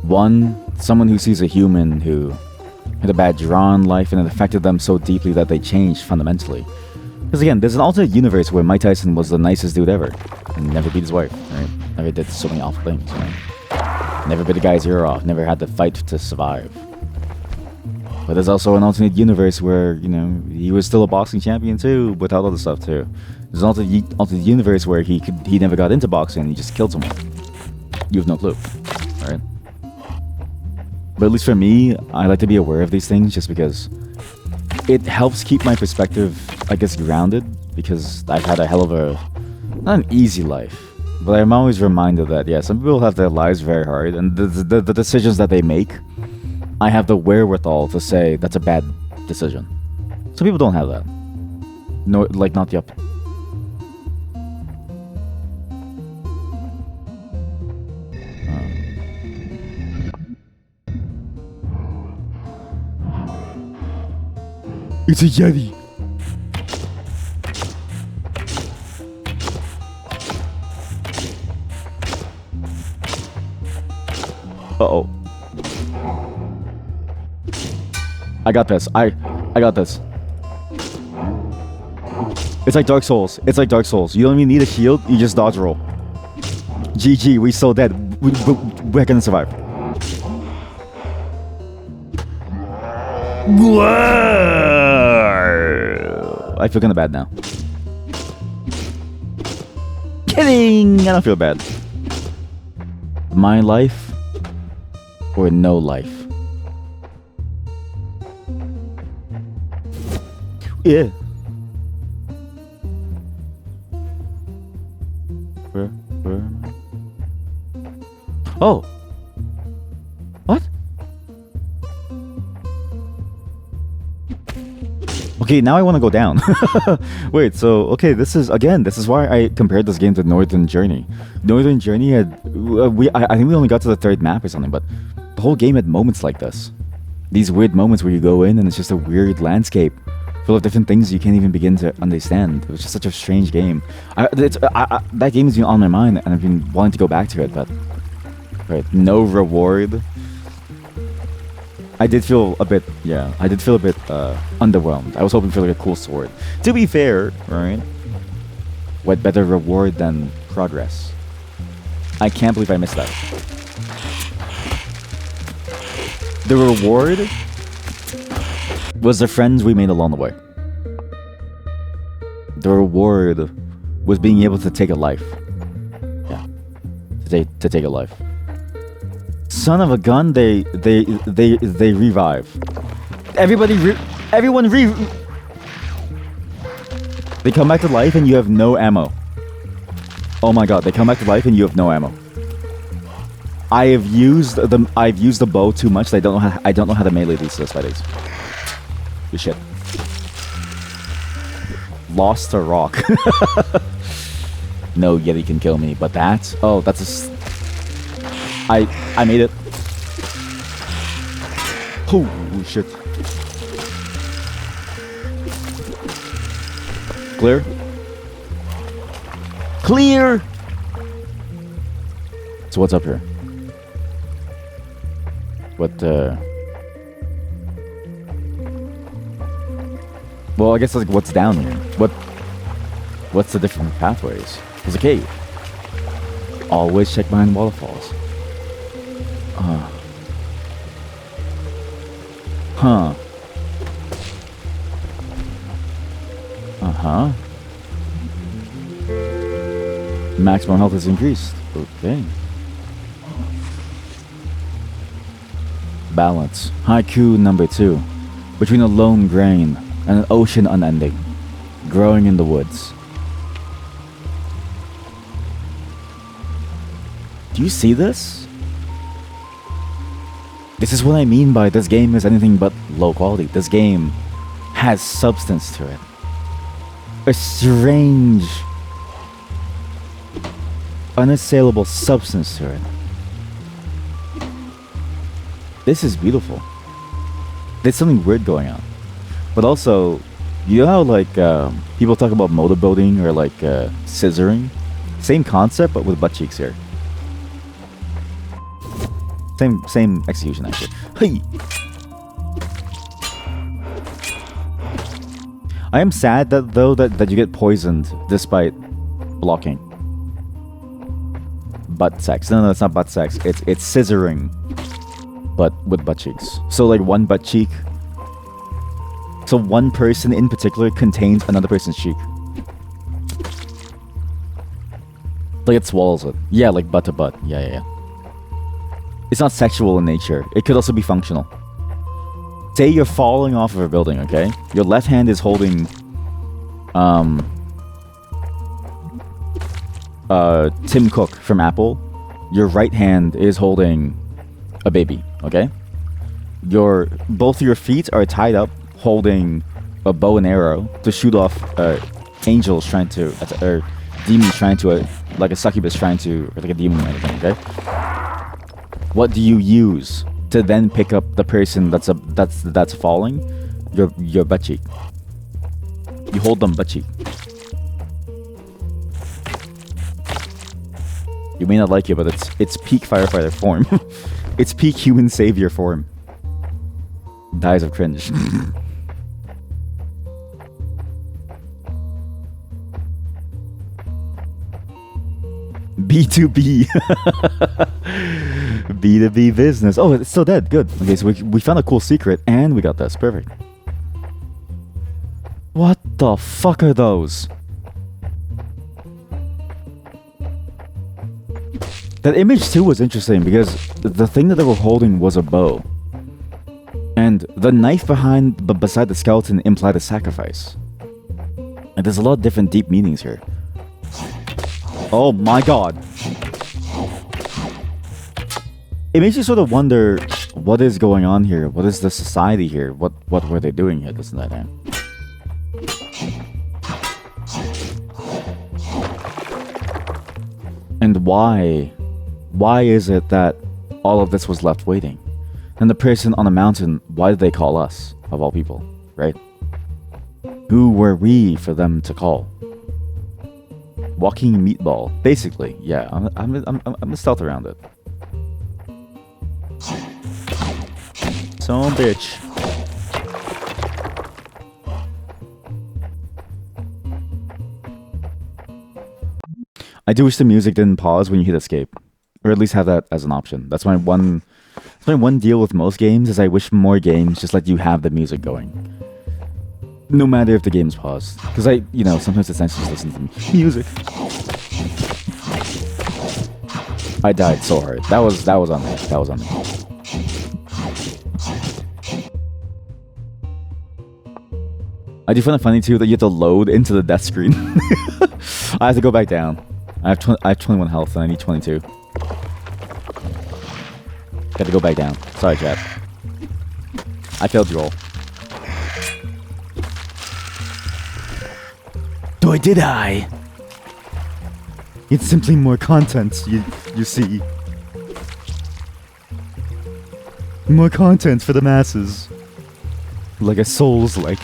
One, someone who sees a human who had a bad draw in life and it affected them so deeply that they changed fundamentally. Because again, there's an alternate universe where Mike Tyson was the nicest dude ever and never beat his wife, right? Never did so many awful things, right? Never bit a guy's ear off, never had to fight to survive. But there's also an alternate universe where, you know, he was still a boxing champion too, without all the stuff too. There's an alternate universe where he never got into boxing, he just killed someone. You have no clue, alright? But at least for me, I like to be aware of these things just because it helps keep my perspective, I guess, grounded, because I've had a hell of a, not an easy life, but I'm always reminded that, yeah, some people have their lives very hard, and the decisions that they make, I have the wherewithal to say that's a bad decision. Some people don't have that. No, like, not the up. It's a Yeti. Uh-oh. I got this. I got this. It's like Dark Souls. It's like Dark Souls. You don't even need a shield. You just dodge roll. GG. We so dead. We're gonna survive. I feel kind of bad now. Kidding! I don't feel bad. My life or no life? Yeah. Where am I? Oh. What? Okay, now I want to go down. Wait, so okay, this is why I compared this game to Northern Journey. Northern Journey had I think we only got to the third map or something, but the whole game had moments like this. These weird moments where you go in and it's just a weird landscape full of different things you can't even begin to understand. It was just such a strange game. That game has been on my mind and I've been wanting to go back to it, but right, no reward. I did feel a bit underwhelmed. I was hoping for like a cool sword. To be fair, right? What better reward than progress? I can't believe I missed that. The reward was the friends we made along the way. The reward was being able to take a life. Yeah, to take a life. Son of a gun! They revive. Everyone. They come back to life and you have no ammo. Oh my god! They come back to life and you have no ammo. I've used the bow too much. I don't know how to melee these spiders. Good shit. Lost to rock. No Yeti can kill me, but that's I made it. Holy shit. Clear? Clear! So what's up here? Well, I guess like what's down here? What's the different pathways? There's a cave. Always check behind waterfalls. Huh. Uh-huh. Maximum health is increased. Okay. Balance. Haiku number 2. Between a lone grain and an ocean unending. Growing in the woods. Do you see this? This is what I mean by this game is anything but low quality. This game has substance to it. A strange, unassailable substance to it. This is beautiful. There's something weird going on. But also, you know how like people talk about motorboating or like scissoring? Same concept, but with butt cheeks here. Same execution actually. Hey. I am sad that you get poisoned despite blocking. Butt sex. No, it's not butt sex. It's scissoring, but with butt cheeks. So like one butt cheek. So one person in particular contains another person's cheek. Like it swallows it. Yeah, like butt to butt. Yeah. It's not sexual in nature. It could also be functional. Say you're falling off of a building, okay? Your left hand is holding Tim Cook from Apple. Your right hand is holding a baby, okay? Both your feet are tied up holding a bow and arrow to shoot off angels trying to or demons trying to like a succubus trying to or like a demon or anything, okay? What do you use to then pick up the person that's falling? Your butt cheek. You hold them butt cheek. You may not like it, but it's peak firefighter form. It's peak human savior form. Dies of cringe. B2B. B2B business. Oh, it's still dead. Good. Okay, so we found a cool secret and we got this. Perfect. What the fuck are those? That image too was interesting because the thing that they were holding was a bow. And the knife beside the skeleton implied a sacrifice. And there's a lot of different deep meanings here. Oh my god. It makes you sort of wonder what is going on here. What is the society here? What were they doing here? This and that. why is it that all of this was left waiting? And the person on the mountain, why did they call us, of all people, right? Who were we for them to call? Walking meatball, basically. Yeah, I'm a stealth around it. Son bitch. I do wish the music didn't pause when you hit escape, or at least have that as an option. That's my one deal with most games. Is I wish more games just let you have the music going, no matter if the game's paused. Because sometimes it's nice to just listen to music. I died so hard. That was on me. That was on me. I do find it funny too that you have to load into the death screen. I have to go back down. I have 21 health and I need 22. Got to go back down. Sorry, chat. I failed you all. Did I? It's simply more content, you see. More content for the masses. Like a Souls-like.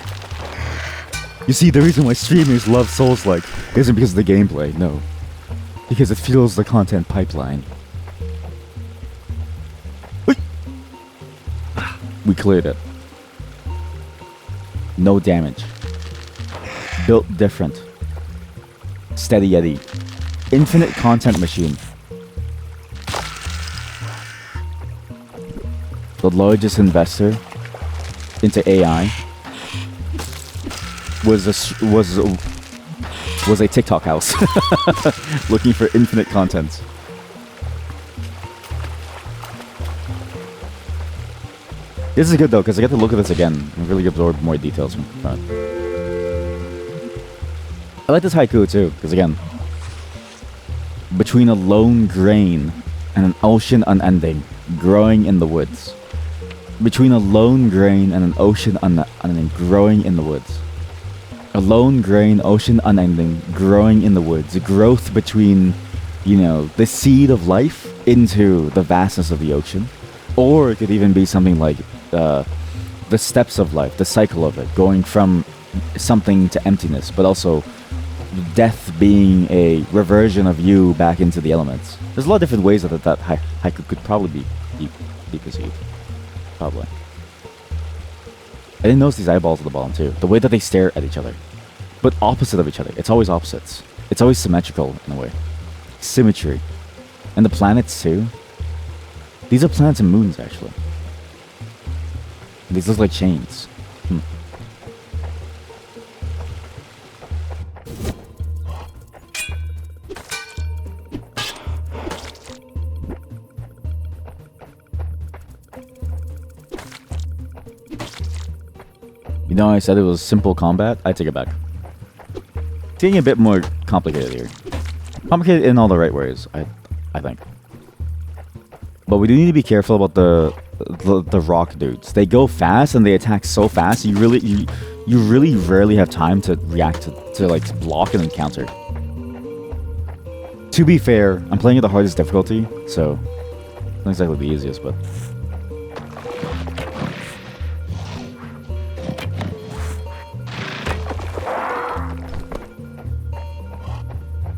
You see, the reason why streamers love Souls-like isn't because of the gameplay, no. Because it fuels the content pipeline. We cleared it. No damage. Built different. Steady Eddie. Infinite content machine. The largest investor into AI was a TikTok house looking for infinite content. This is good though, because I get to look at this again and really absorb more details from that. I like this haiku too, because again, between a lone grain and an ocean unending, growing in the woods. Between a lone grain and an ocean unending, growing in the woods. A lone grain, ocean unending, growing in the woods. Growth between, the seed of life into the vastness of the ocean. Or it could even be something like the steps of life, the cycle of it, going from something to emptiness, but also death being a reversion of you back into the elements. There's a lot of different ways that haiku could probably be perceived. Probably. I didn't notice these eyeballs at the bottom too. The way that they stare at each other. But opposite of each other. It's always opposites. It's always symmetrical in a way. Symmetry. And the planets too. These are planets and moons actually. These look like chains. I said it was simple combat. I take it back. It's getting a bit more complicated here. Complicated in all the right ways, I think. But we do need to be careful about the rock dudes. They go fast and they attack so fast. You really rarely have time to react to like block and encounter. To be fair, I'm playing at the hardest difficulty, so not exactly the easiest, but.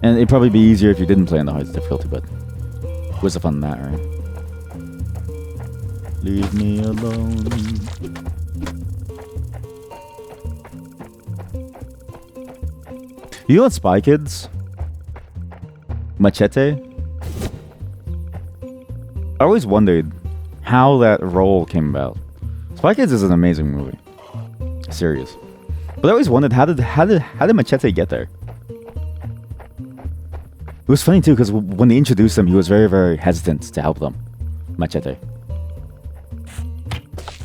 And it'd probably be easier if you didn't play on the hardest difficulty, but what's the fun in that, right? Leave me alone. You know what Spy Kids? Machete? I always wondered how that role came about. Spy Kids is an amazing movie. Serious. But I always wondered how did Machete get there? It was funny too, because when they introduced him, he was very, very hesitant to help them. Machete.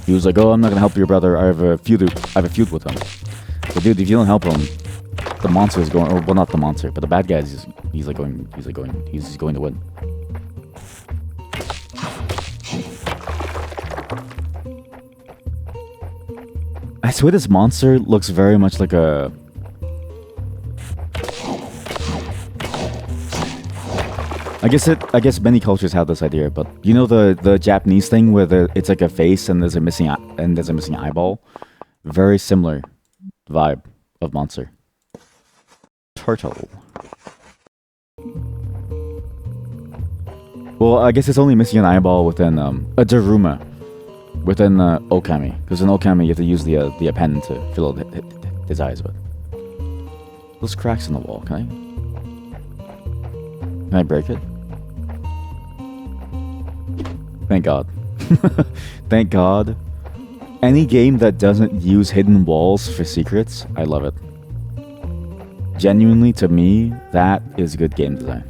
He was like, "Oh, I'm not gonna help your brother. I have a feud with him." But dude, if you don't help him, the monster is going. Or, well, not the monster, but the bad guy he's going to win. I swear this monster looks very much like a. I guess many cultures have this idea, but you know the Japanese thing where it's like a face and there's a missing eyeball. Very similar vibe of monster. Turtle. Well, I guess it's only missing an eyeball within a Daruma, within Okami, because in Okami you have to use the pen to fill out his eyes. But those cracks in the wall, can I break it? Thank God. Thank God. Any game that doesn't use hidden walls for secrets, I love it. Genuinely, to me, that is good game design.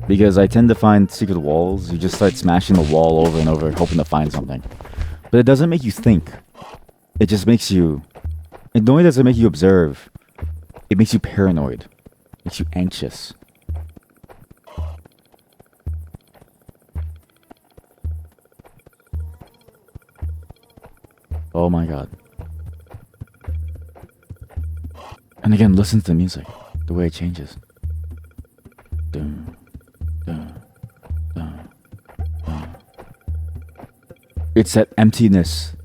Because I tend to find secret walls, you just start smashing the wall over and over, hoping to find something. But it doesn't make you think. It just makes you... It not only does it make you observe, it makes you paranoid. It makes you anxious. Oh my God. And again, listen to the music. The way it changes. Dun, dun, dun, dun. It's that emptiness.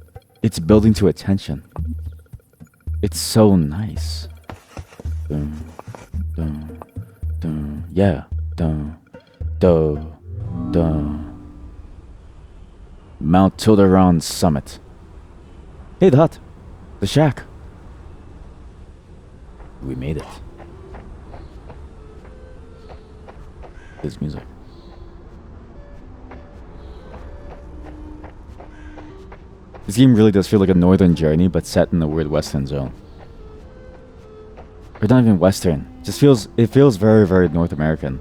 It's building to attention. It's so nice. Dun, dun, dun. Yeah. Dun, dun, dun. Mount Tilderon Summit. Hey, the hut. The shack. We made it. This music. This game really does feel like a northern journey, but set in the weird western zone. Or not even western. It feels very, very North American.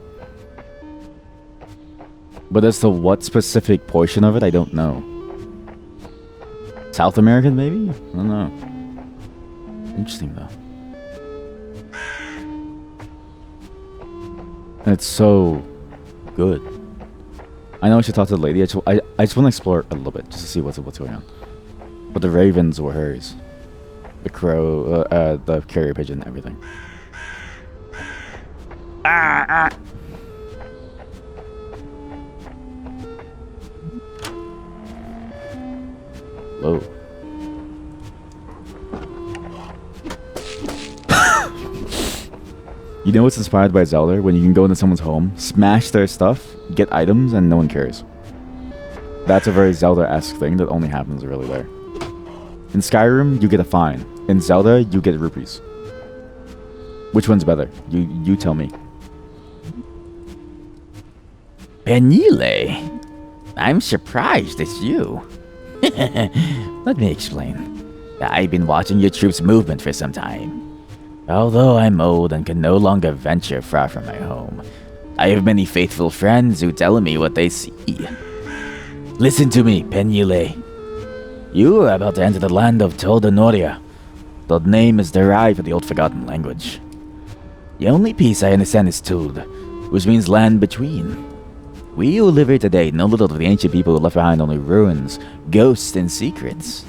But as to what specific portion of it, I don't know. South American, maybe? I don't know. Interesting, though. And it's so good. I know I should talk to the lady. I just want to explore a little bit, just to see what's going on. But the ravens were hers. The crow, the carrier pigeon, everything. Whoa. You know what's inspired by Zelda? When you can go into someone's home, smash their stuff, get items, and no one cares. That's a very Zelda-esque thing that only happens really there. In Skyrim, you get a fine. In Zelda, you get rupees. Which one's better? You tell me. Penile, I'm surprised it's you. Let me explain. I've been watching your troop's movement for some time. Although I'm old and can no longer venture far from my home, I have many faithful friends who tell me what they see. Listen to me, Penile. You are about to enter the land of Tolda. The name is derived from the old forgotten language. The only piece I understand is Tuld, which means land between. We who live here today know little of the ancient people who left behind only ruins, ghosts, and secrets.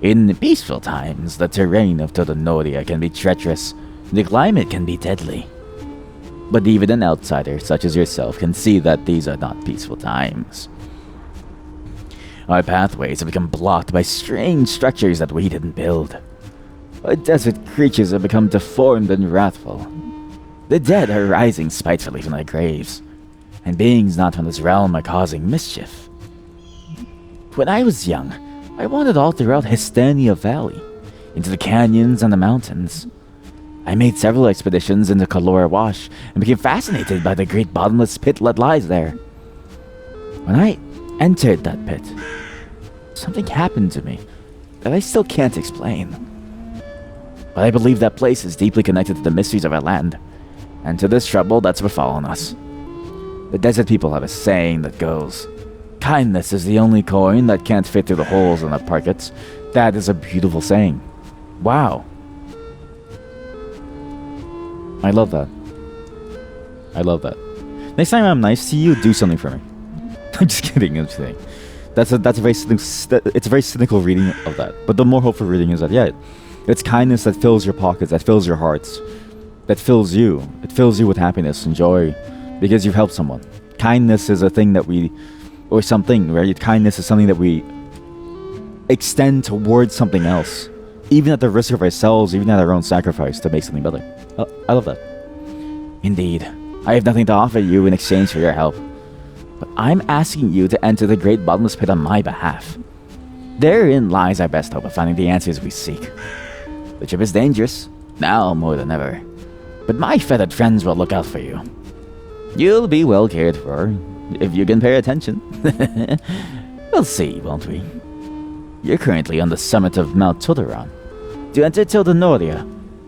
In peaceful times, the terrain of Tolda can be treacherous, the climate can be deadly. But even an outsider such as yourself can see that these are not peaceful times. Our pathways have become blocked by strange structures that we didn't build. Our desert creatures have become deformed and wrathful. The dead are rising spitefully from their graves, and beings not from this realm are causing mischief. When I was young, I wandered all throughout Histania Valley, into the canyons and the mountains. I made several expeditions into Kalora Wash and became fascinated by the great bottomless pit that lies there. When I entered that pit, something happened to me that I still can't explain. But I believe that place is deeply connected to the mysteries of our land, and to this trouble that's befallen us. The desert people have a saying that goes, kindness is the only coin that can't fit through the holes in the pockets. That is a beautiful saying. Wow. I love that. I love that. Next time I'm nice to you, do something for me. I'm just kidding. I'm just kidding. It's a very cynical reading of that. But the more hopeful reading is that, yeah, it's kindness that fills your pockets, that fills your hearts, that fills you. It fills you with happiness and joy because you've helped someone. Kindness is a thing that we, or something, right? Kindness is something that we extend towards something else, even at the risk of ourselves, even at our own sacrifice to make something better. I love that. Indeed, I have nothing to offer you in exchange for your help, but I'm asking you to enter the great bottomless pit on my behalf. Therein lies our best hope of finding the answers we seek. The trip is dangerous, now more than ever, but my feathered friends will look out for you. You'll be well cared for, if you can pay attention. We'll see, won't we? You're currently on the summit of Mount Toderon. To enter Tilda,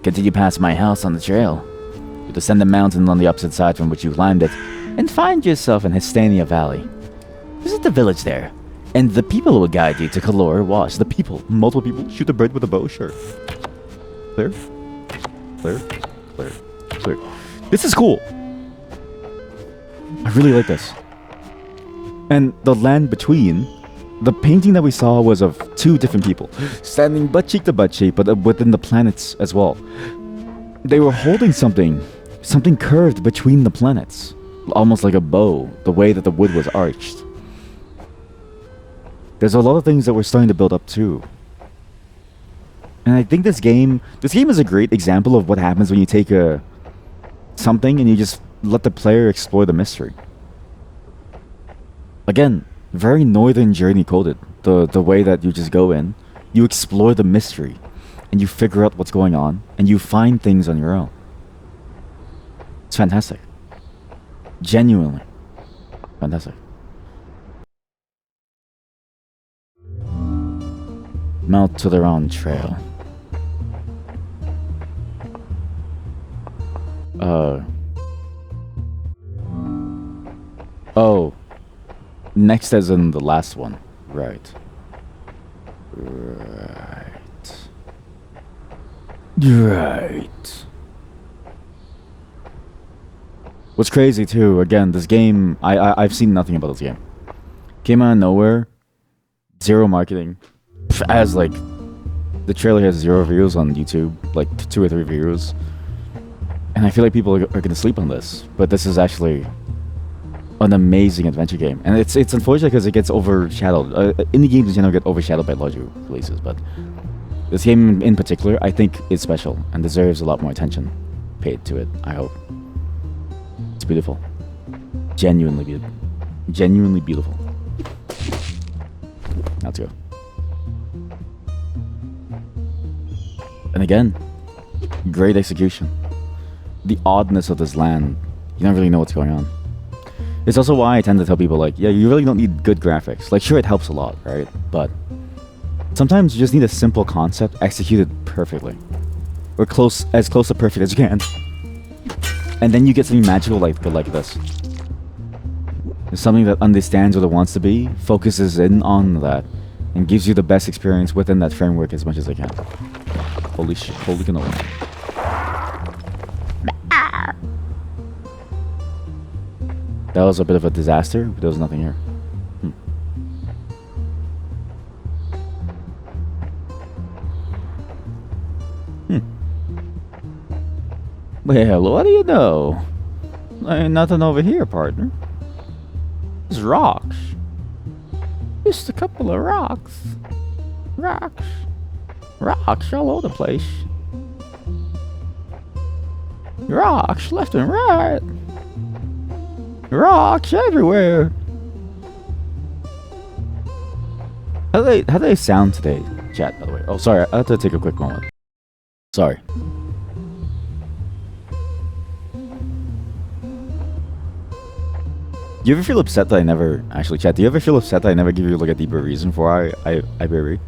continue past my house on the trail. You descend the mountain on the opposite side from which you climbed it, and find yourself in Histania Valley. Visit the village there, and the people will guide you to Kalor Wash. The people, multiple people, shoot a bird with a bow, sure. Clear? Clear? Clear? Clear. This is cool. I really like this. And the land between, the painting that we saw was of two different people, standing butt cheek to butt cheek, but within the planets as well. They were holding something curved between the planets, almost like a bow, the way that the wood was arched. There's a lot of things that we're starting to build up too. And I think this game is a great example of what happens when you take something and you just let the player explore the mystery. Again, very Northern Journey coded. The way that you just go in, you explore the mystery, and you figure out what's going on, and you find things on your own. It's fantastic. Genuinely fantastic. Mount Toderon Trail. Oh. Next as in the last one. Right. What's crazy too, again, this game, I've seen nothing about this game. Came out of nowhere. Zero marketing. As like, the trailer has 0 views on YouTube, like 2 or 3 views. And I feel like people are gonna sleep on this. But this is actually an amazing adventure game. And it's unfortunate because it gets overshadowed. Indie games in general get overshadowed by larger releases, but this game in particular, I think, is special and deserves a lot more attention paid to it, I hope. It's beautiful. Genuinely beautiful. Genuinely beautiful. Let's go. And again, great execution. The oddness of this land, you don't really know what's going on. It's also why I tend to tell people, like, yeah, you really don't need good graphics. Like, sure, it helps a lot, right? But sometimes you just need a simple concept executed perfectly. Or as close to perfect as you can. And then you get something magical like this. It's something that understands what it wants to be, focuses in on that, and gives you the best experience within that framework as much as it can. Holy shit, holy cannoli. That was a bit of a disaster, but there was nothing here. Well, what do you know? Ain't nothing over here, partner. It's rocks. Just a couple of rocks. Rocks. Rocks all over the place. Rocks left and right. Rocks everywhere. How do they sound today, chat, by the way? Oh, sorry, I have to take a quick moment. Sorry. Do you ever feel upset that I never actually chat? Do you ever feel upset that I never give you like a deeper reason for why I bury?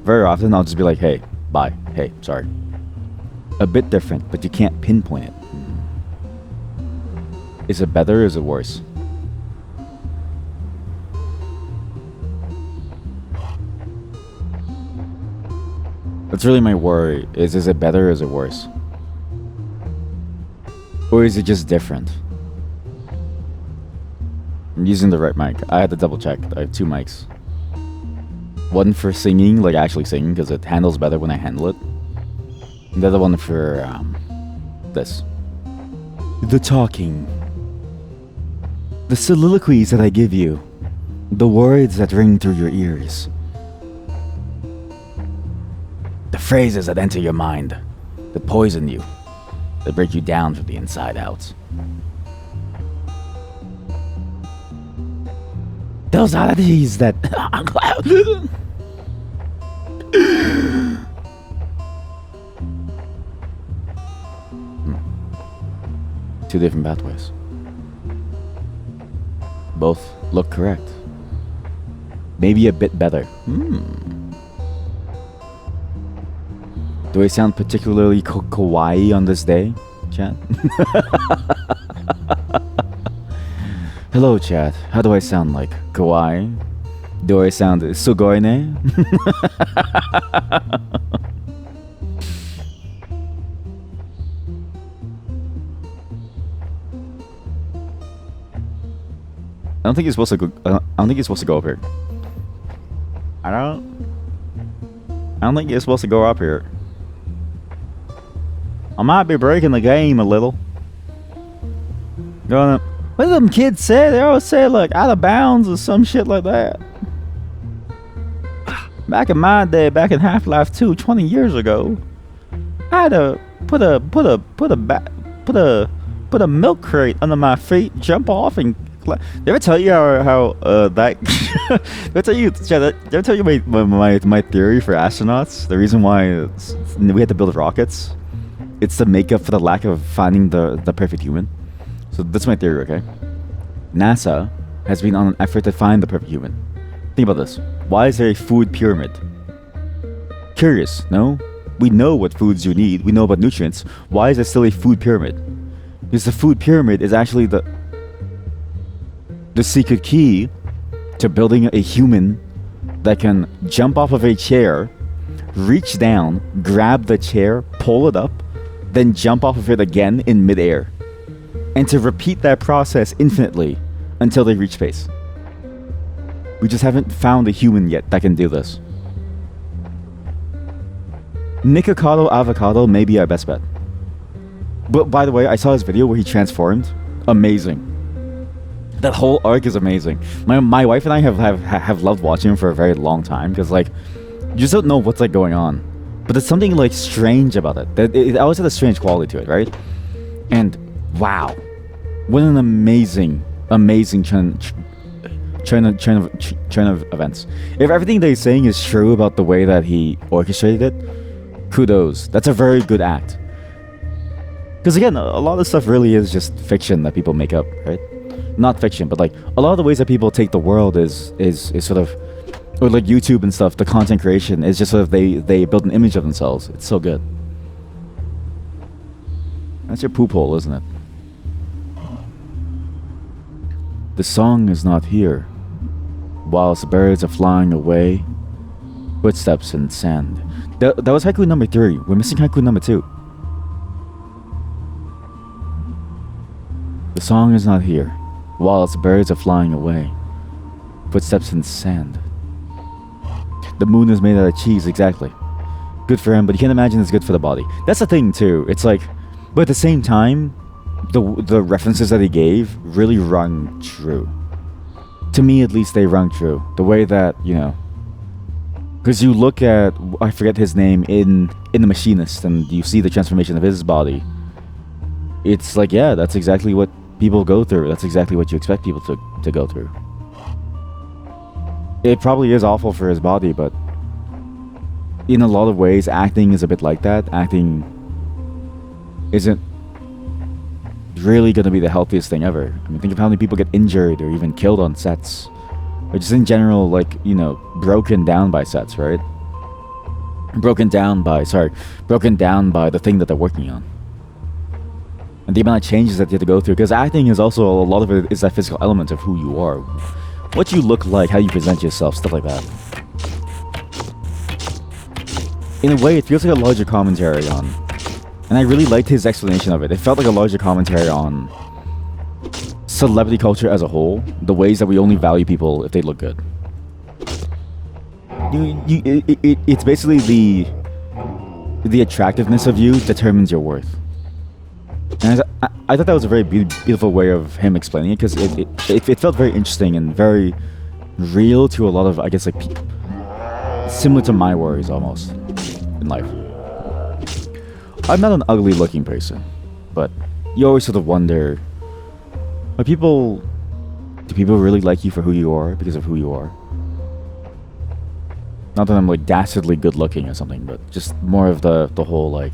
Very often I'll just be like, hey, bye. Hey, sorry. A bit different, but you can't pinpoint it. Is it better or is it worse? That's really my worry. Is it better or is it worse? Or is it just different? I'm using the right mic. I had to double check. I have 2 mics. One for singing, like actually singing, because it handles better when I handle it. And the other one for this. The talking. The soliloquies that I give you, the words that ring through your ears, the phrases that enter your mind, that poison you, that break you down from the inside out. Those oddities that... Two different pathways. Both look correct. Maybe a bit better. Do I sound particularly kawaii on this day, chat? Hello, chat. How do I sound like? Kawaii? Do I sound sugoi ne? I don't think you're supposed to go. I don't think you're supposed to go up here. I don't think you're supposed to go up here. I might be breaking the game a little. What do them kids say? They always say like out of bounds or some shit like that. Back in my day, back in Half-Life 2, 20 years ago, I had to put a milk crate under my feet, jump off, and. Did I ever tell you how that? Did I tell you? Did I ever tell you my theory for astronauts? The reason why we had to build rockets, it's to make up for the lack of finding the perfect human. So that's my theory, okay? NASA has been on an effort to find the perfect human. Think about this. Why is there a food pyramid? Curious, no? We know what foods you need. We know about nutrients. Why is there still a food pyramid? Because the food pyramid is actually the secret key to building a human that can jump off of a chair, reach down, grab the chair, pull it up, then jump off of it again in midair. And to repeat that process infinitely until they reach space. We just haven't found a human yet that can do this. Nikocado Avocado may be our best bet. But by the way, I saw his video where he transformed. Amazing. That whole arc is amazing. My wife and I have loved watching him for a very long time because like you just don't know what's like going on, but there's something like strange about it. It always has a strange quality to it, right? And wow, what an amazing turn of events. If everything they're saying is true about the way that he orchestrated it, kudos. That's a very good act. Because again, a lot of stuff really is just fiction that people make up, right? Not fiction, but like a lot of the ways that people take the world is sort of, or like YouTube and stuff, the content creation is just sort of they build an image of themselves. It's so good. That's your poop hole, isn't it? The song is not here, whilst birds are flying away, footsteps in sand. That was haiku number 3. We're missing haiku number 2. The song is not here, whilst birds are flying away, footsteps in sand. The moon is made out of cheese, exactly. Good for him, but you can't imagine it's good for the body. That's the thing too. It's like, but at the same time, the references that he gave really rung true. To me, at least, they rung true. The way that, you know, because you look at, I forget his name, in The Machinist, and you see the transformation of his body. It's like, yeah, that's exactly what people go through. That's exactly what you expect people to go through. It probably is awful for his body, but in a lot of ways, acting is a bit like that. Acting isn't really going to be the healthiest thing ever. I mean, think of how many people get injured or even killed on sets. Or just in general, like, you know, broken down by sets, right? Broken down by the thing that they're working on. And the amount of changes that you have to go through. Because acting is also, a lot of it is that physical element of who you are. What you look like, how you present yourself, stuff like that. In a way, it feels like a larger commentary on... And I really liked his explanation of it. It felt like a larger commentary on celebrity culture as a whole. The ways that we only value people if they look good. It's basically the attractiveness of you determines your worth. And I thought that was a very beautiful way of him explaining it because it felt very interesting and very real to a lot of, I guess, like similar to my worries almost in life. I'm not an ugly looking person, but you always sort of wonder, do people really like you for who you are because of who you are? Not that I'm like dastardly good looking or something, but just more of the whole like,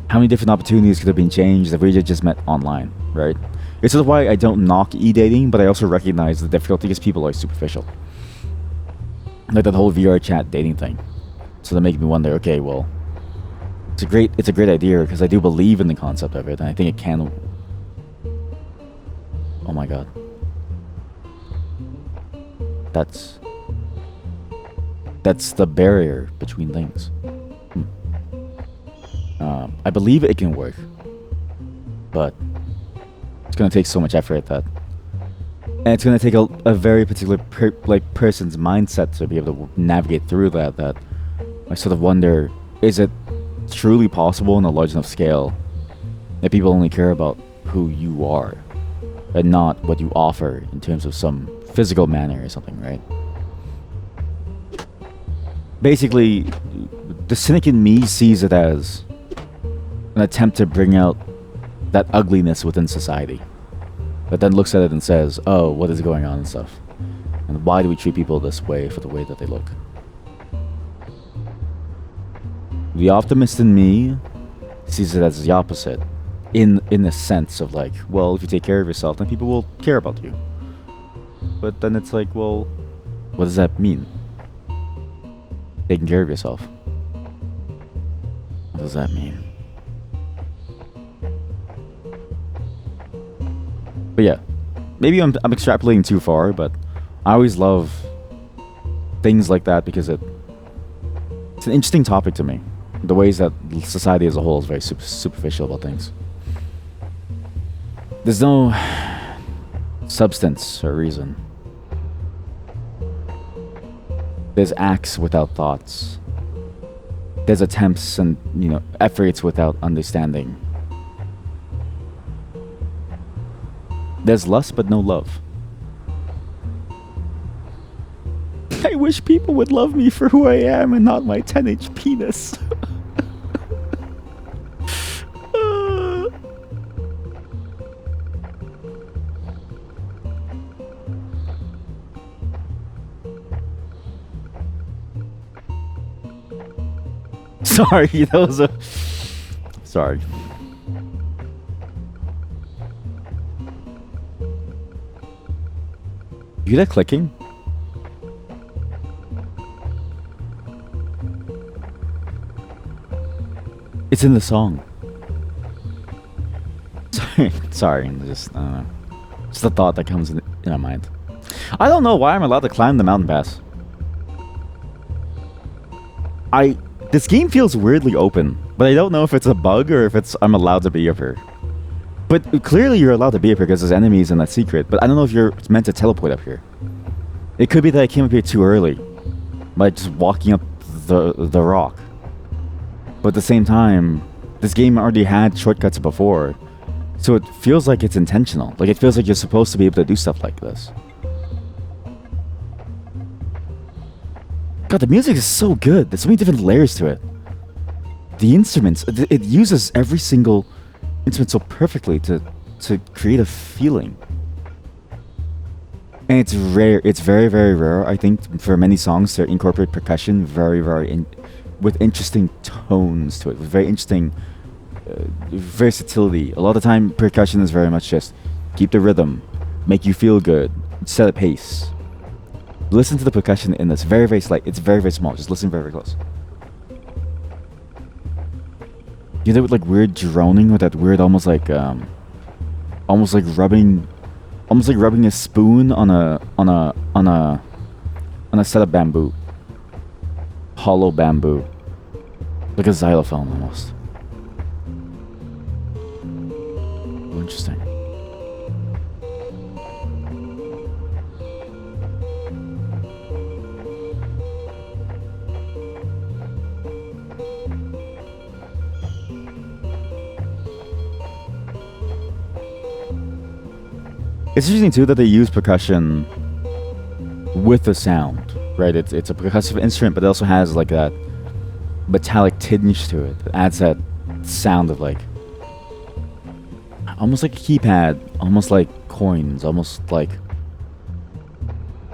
how many different opportunities could have been changed if we had just met online, right? It's sort of why I don't knock e-dating, but I also recognize the difficulty because people are superficial. Like that whole VR chat dating thing. So that makes me wonder, okay, well, it's a great idea because I do believe in the concept of it, and I think it can. Oh my god. That's the barrier between things. I believe it can work, but it's gonna take so much effort that, and it's gonna take a very particular person's mindset to be able to navigate through that. That I sort of wonder: is it truly possible on a large enough scale that people only care about who you are and not what you offer in terms of some physical manner or something, right? Basically, the cynic in me sees it as an attempt to bring out that ugliness within society, but then looks at it and says, oh, what is going on and stuff, and why do we treat people this way for the way that they look? The optimist in me sees it as the opposite, in the sense of like, well, if you take care of yourself, then people will care about you. But then it's like, well, what does that mean? Taking care of yourself. What does that mean? But yeah, maybe I'm extrapolating too far, but I always love things like that because it's an interesting topic to me. The ways that society as a whole is very superficial about things. There's no substance or reason. There's acts without thoughts. There's attempts and, efforts without understanding. There's lust but no love. I wish people would love me for who I am and not my 10-inch penis. Sorry, that was a... Sorry. You hear that clicking? It's in the song. Sorry, just, I don't know. Just a thought that comes in my mind. I don't know why I'm allowed to climb the mountain pass. This game feels weirdly open, but I don't know if it's a bug or if I'm allowed to be up here. But clearly you're allowed to be up here because there's enemies in that secret, but I don't know if you're meant to teleport up here. It could be that I came up here too early by just walking up the rock. But at the same time, this game already had shortcuts before, so it feels like it's intentional. Like it feels like you're supposed to be able to do stuff like this. God, the music is so good. There's so many different layers to it. The instruments, it uses every single instrument so perfectly to create a feeling. And it's rare. It's very, very rare, I think, for many songs to incorporate percussion with interesting tones to it, with very interesting versatility. A lot of time, percussion is very much just keep the rhythm, make you feel good, set a pace. Listen to the percussion in this. Very, very slight. It's very, very small. Just listen very, very close. You know, with like weird droning with that weird, almost like rubbing a spoon on a set of bamboo, hollow bamboo, like a xylophone almost. Oh, interesting. It's interesting too that they use percussion with the sound, right? It's a percussive instrument, but it also has like that metallic tinge to it. It adds that sound of like almost like a keypad, almost like coins, almost like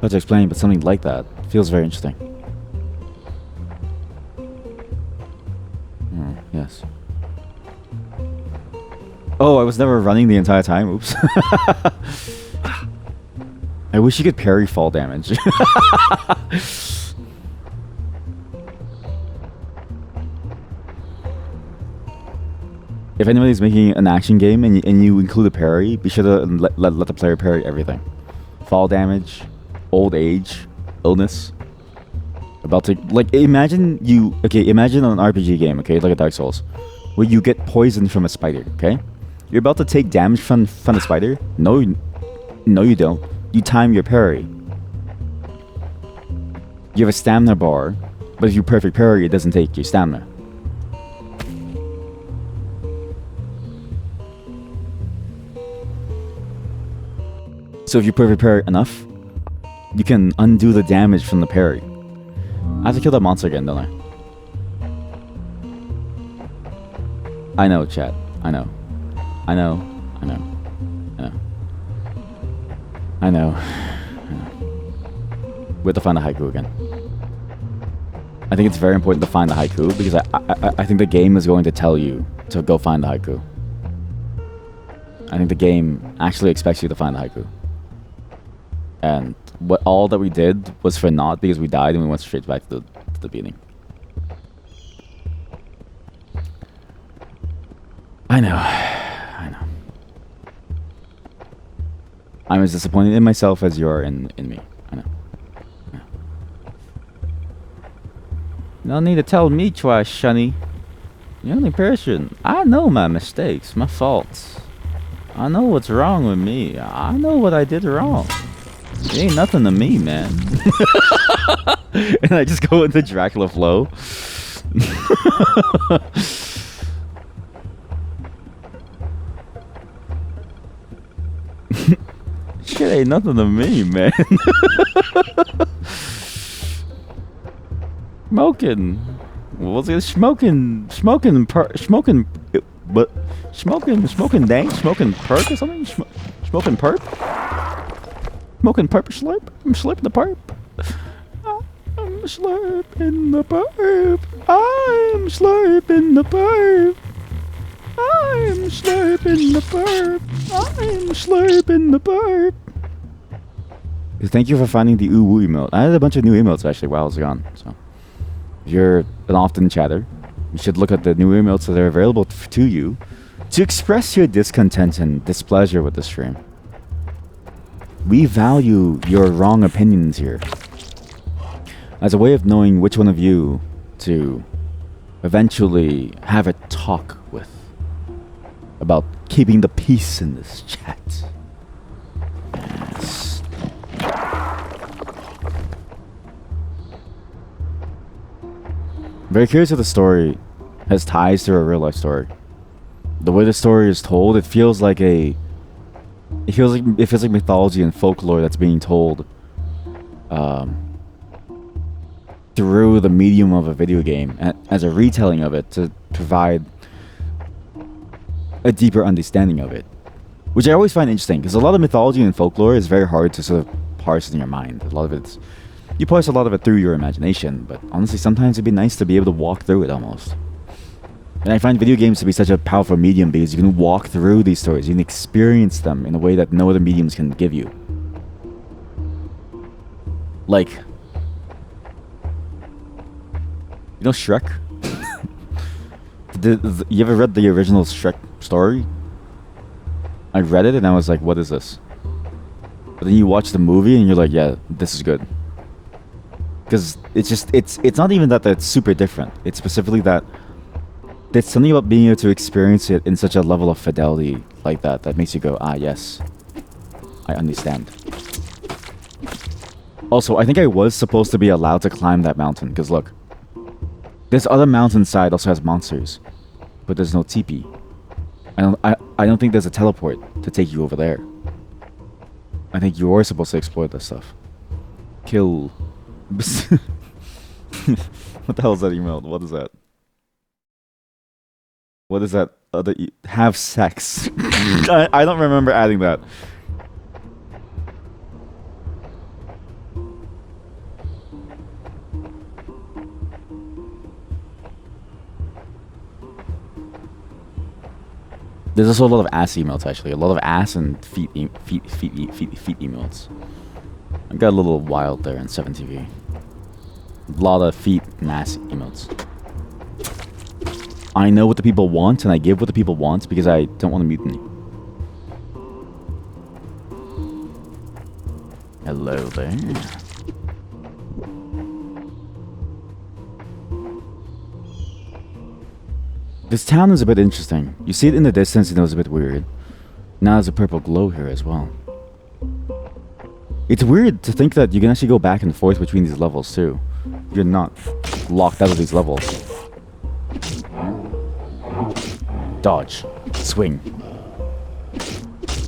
hard to explain, but something like that. Feels very interesting. Yes. Oh, I was never running the entire time. Oops. I wish you could parry fall damage. If anybody's making an action game and you include a parry, be sure to let the player parry everything. Fall damage, old age, illness. About to, like, imagine imagine an RPG game, okay, like a Dark Souls, where you get poisoned from a spider, okay? You're about to take damage from the spider? No, you don't. You time your parry. You have a stamina bar, but if you perfect parry, it doesn't take your stamina. So if you perfect parry enough, you can undo the damage from the parry. I have to kill that monster again, don't I? I know, chat. I know. We have to find the haiku again. I think it's very important to find the haiku because I think the game is going to tell you to go find the haiku. I think the game actually expects you to find the haiku. And all that we did was for naught because we died and we went straight back to the beginning. I know. I'm as disappointed in myself as you are in me. I know. No need to tell me twice, Shunny. The only person. I know my mistakes, my faults. I know what's wrong with me. I know what I did wrong. It ain't nothing to me, man. And I just go into Dracula flow. Shit ain't nothing to me, man. Smoking. What's it? Smoking dank? Smoking perk or something? Smoking perp? Smoking perp slurp? I'm slurping the perp. I'm slurping the perp. I'm slurping the perp. I'm slurping the perp. I'm slurping the perp. Thank you for finding the ooh woo emote. I had a bunch of new emotes actually while I was gone. So if you're an often chatter, you should look at the new emotes that are available to you to express your discontent and displeasure with the stream. We value your wrong opinions here as a way of knowing which one of you to eventually have a talk with about keeping the peace in this chat. Yes. Very curious if the story has ties to a real life story. The way the story is told, it feels like mythology and folklore that's being told through the medium of a video game as a retelling of it to provide a deeper understanding of it, which I always find interesting because a lot of mythology and folklore is very hard to sort of parse in your mind. A lot of it's you parse a lot of it through your imagination, but honestly sometimes it'd be nice to be able to walk through it almost. And I find video games to be such a powerful medium because you can walk through these stories, you can experience them in a way that no other mediums can give you. Like, you know Shrek? You ever read the original Shrek story? I read it and I was like, what is this? But then you watch the movie and you're like, yeah, this is good. Because it's not even that it's super different. It's specifically that there's something about being able to experience it in such a level of fidelity like that makes you go, ah, yes, I understand. Also, I think I was supposed to be allowed to climb that mountain, because look, this other mountainside also has monsters, but there's no teepee. I don't think there's a teleport to take you over there. I think you are supposed to exploit this stuff. Kill. What the hell is that email? What is that? What is that other have sex? I don't remember adding that. There's also a lot of ass emails, actually. A lot of ass and feet emails. I got a little wild there in 7TV. A lot of feet and ass emails. I know what the people want, and I give what the people want because I don't want to mutiny. Hello there. This town is a bit interesting. You see it in the distance and it was a bit weird. Now there's a purple glow here as well. It's weird to think that you can actually go back and forth between these levels too. You're not locked out of these levels. Dodge. Swing.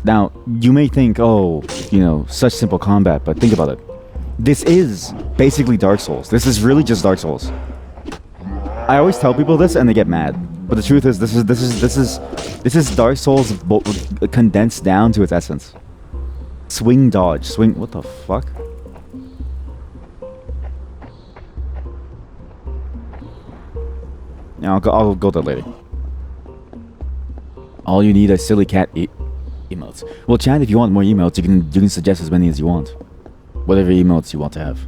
Now, you may think, oh, you know, such simple combat, but think about it. This is basically Dark Souls. This is really just Dark Souls. I always tell people this and they get mad. But the truth is, this is Dark Souls condensed down to its essence. Swing, dodge, swing. What the fuck? Yeah, I'll go there later. All you need are silly cat emotes. Well, Chad, if you want more emotes, you can suggest as many as you want. Whatever emotes you want to have.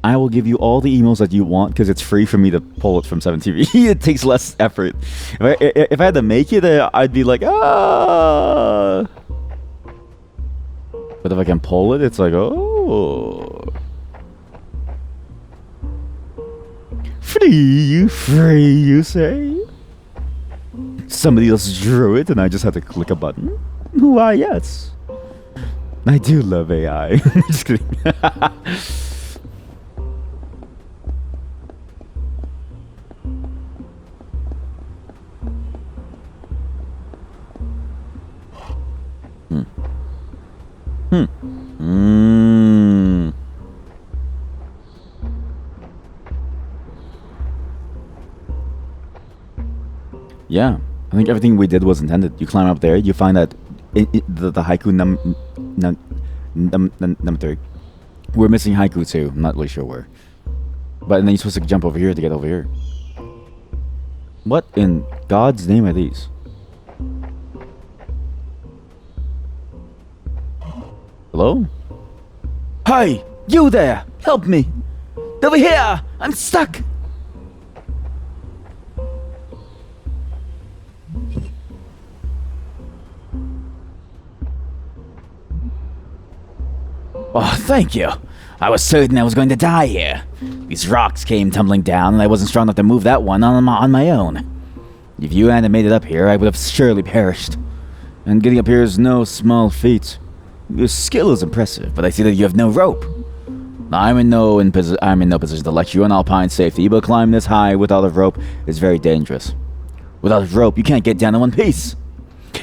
I will give you all the emails that you want because it's free for me to pull it from 7TV. It takes less effort. If I had to make it, I'd be like, ah. But if I can pull it, it's like, oh. Free, you say? Somebody else drew it and I just had to click a button? Why, yes. I do love AI. Just kidding. Yeah, I think everything we did was intended. You climb up there, you find that the haiku number 3. We're missing haiku too. I'm not really sure where. But then you're supposed to jump over here to get over here. What in God's name are these? Hello? Hi! You there! Help me! Over here! I'm stuck! Oh, thank you. I was certain I was going to die here. These rocks came tumbling down and I wasn't strong enough to move that one on my own. If you hadn't made it up here, I would have surely perished. And getting up here is no small feat. Your skill is impressive, but I see that you have no rope. I'm in no position to lecture you on alpine safety, but climbing this high without a rope is very dangerous. Without a rope, you can't get down in one piece.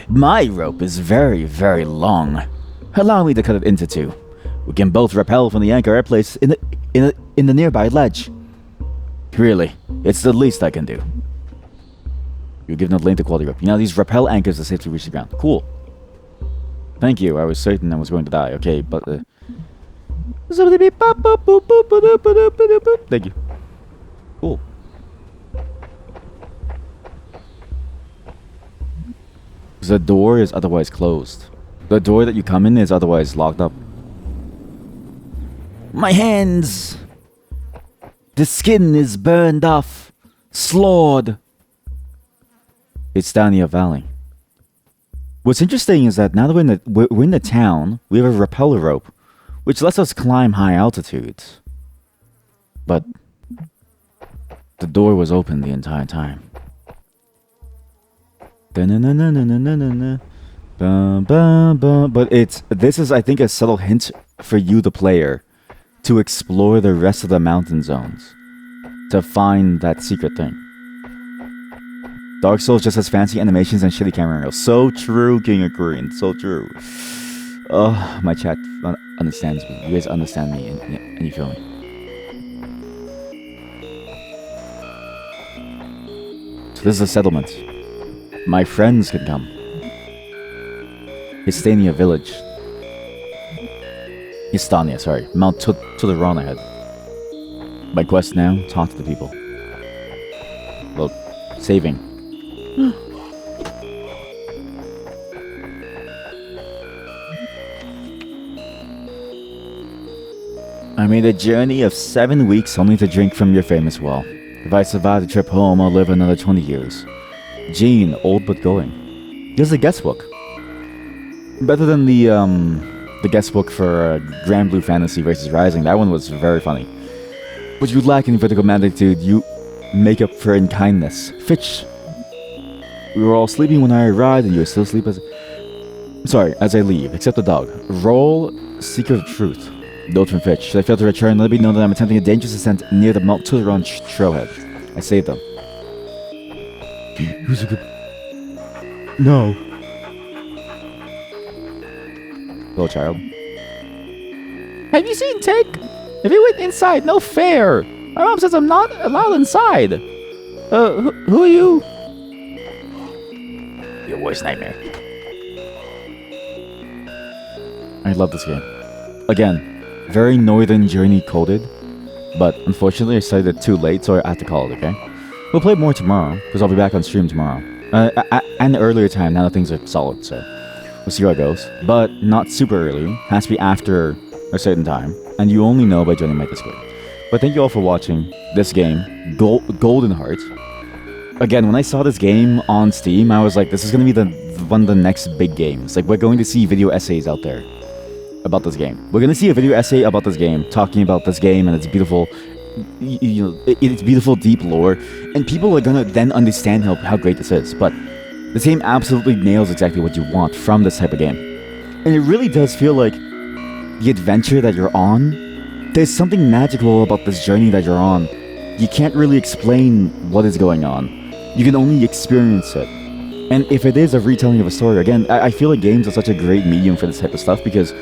My rope is very, very long. Allow me to cut it into 2. We can both rappel from the anchor I placed in the nearby ledge. Really, it's the least I can do. You give no length to quality rope. You know these rappel anchors to safely reach the ground. Cool. Thank you. I was certain I was going to die. Okay, but thank you. Cool. The door is otherwise closed. The door that you come in is otherwise locked up. My hands! The skin is burned off. Slaughtered. It's down the valley. What's interesting is that now that we're in the town, we have a rappeller rope, which lets us climb high altitudes. But the door was open the entire time. But this is, I think, a subtle hint for you, the player, to explore the rest of the mountain zones, to find that secret thing. Dark Souls just has fancy animations and shitty camera angles. So true, King of Korean. So true. My chat understands me. You guys understand me and you feel me. So this is a settlement. My friends can come. Histania village. Histania, sorry. Mount Tudaron ahead. My quest now, talk to the people. Look, saving. I made a journey of 7 weeks only to drink from your famous well. If I survive the trip home, I'll live another 20 years. Jean, old but going. Here's a guest book. Better than the guest book for Grand Blue Fantasy vs. Rising. That one was very funny. What you lack in vertical magnitude, you make up for in kindness. Fitch. We were all sleeping when I arrived, and you were still asleep as... Sorry, as I leave, except the dog. Roll Seeker of Truth. Note from Fitch. Should I fail to return, let me know that I'm attempting a dangerous ascent near the Mount Tudaron trailhead. I saved them. Who's a good... No. Hello, child. Have you seen Tig? If you went inside, no fair. My mom says I'm not allowed inside. Who are you? Your worst nightmare. I love this game. Again, very Northern Journey coded, but unfortunately I started it too late, so I had to call it, okay? We'll play more tomorrow, because I'll be back on stream tomorrow. An earlier time, now that things are solid, so we'll see how it goes. But not super early, has to be after a certain time, and you only know by joining my Discord. But thank you all for watching this game, Goldenheart. Again, when I saw this game on Steam, I was like, this is going to be one of the next big games. Like, we're going to see video essays out there about this game. We're gonna see a video essay about this game, talking about this game and its beautiful, its beautiful deep lore, and people are gonna then understand how great this is. But this game absolutely nails exactly what you want from this type of game, and it really does feel like the adventure that you're on. There's something magical about this journey that you're on. You can't really explain what is going on. You can only experience it. And if it is a retelling of a story, again, I feel like games are such a great medium for this type of stuff because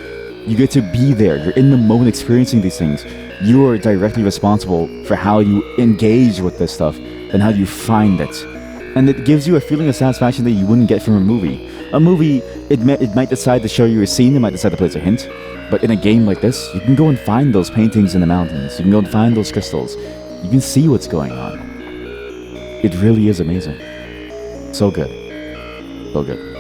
you get to be there. You're in the moment experiencing these things. You are directly responsible for how you engage with this stuff and how you find it. And it gives you a feeling of satisfaction that you wouldn't get from a movie. A movie, it might decide to show you a scene, it might decide to place a hint. But in a game like this, you can go and find those paintings in the mountains. You can go and find those crystals. You can see what's going on. It really is amazing. So good. So good.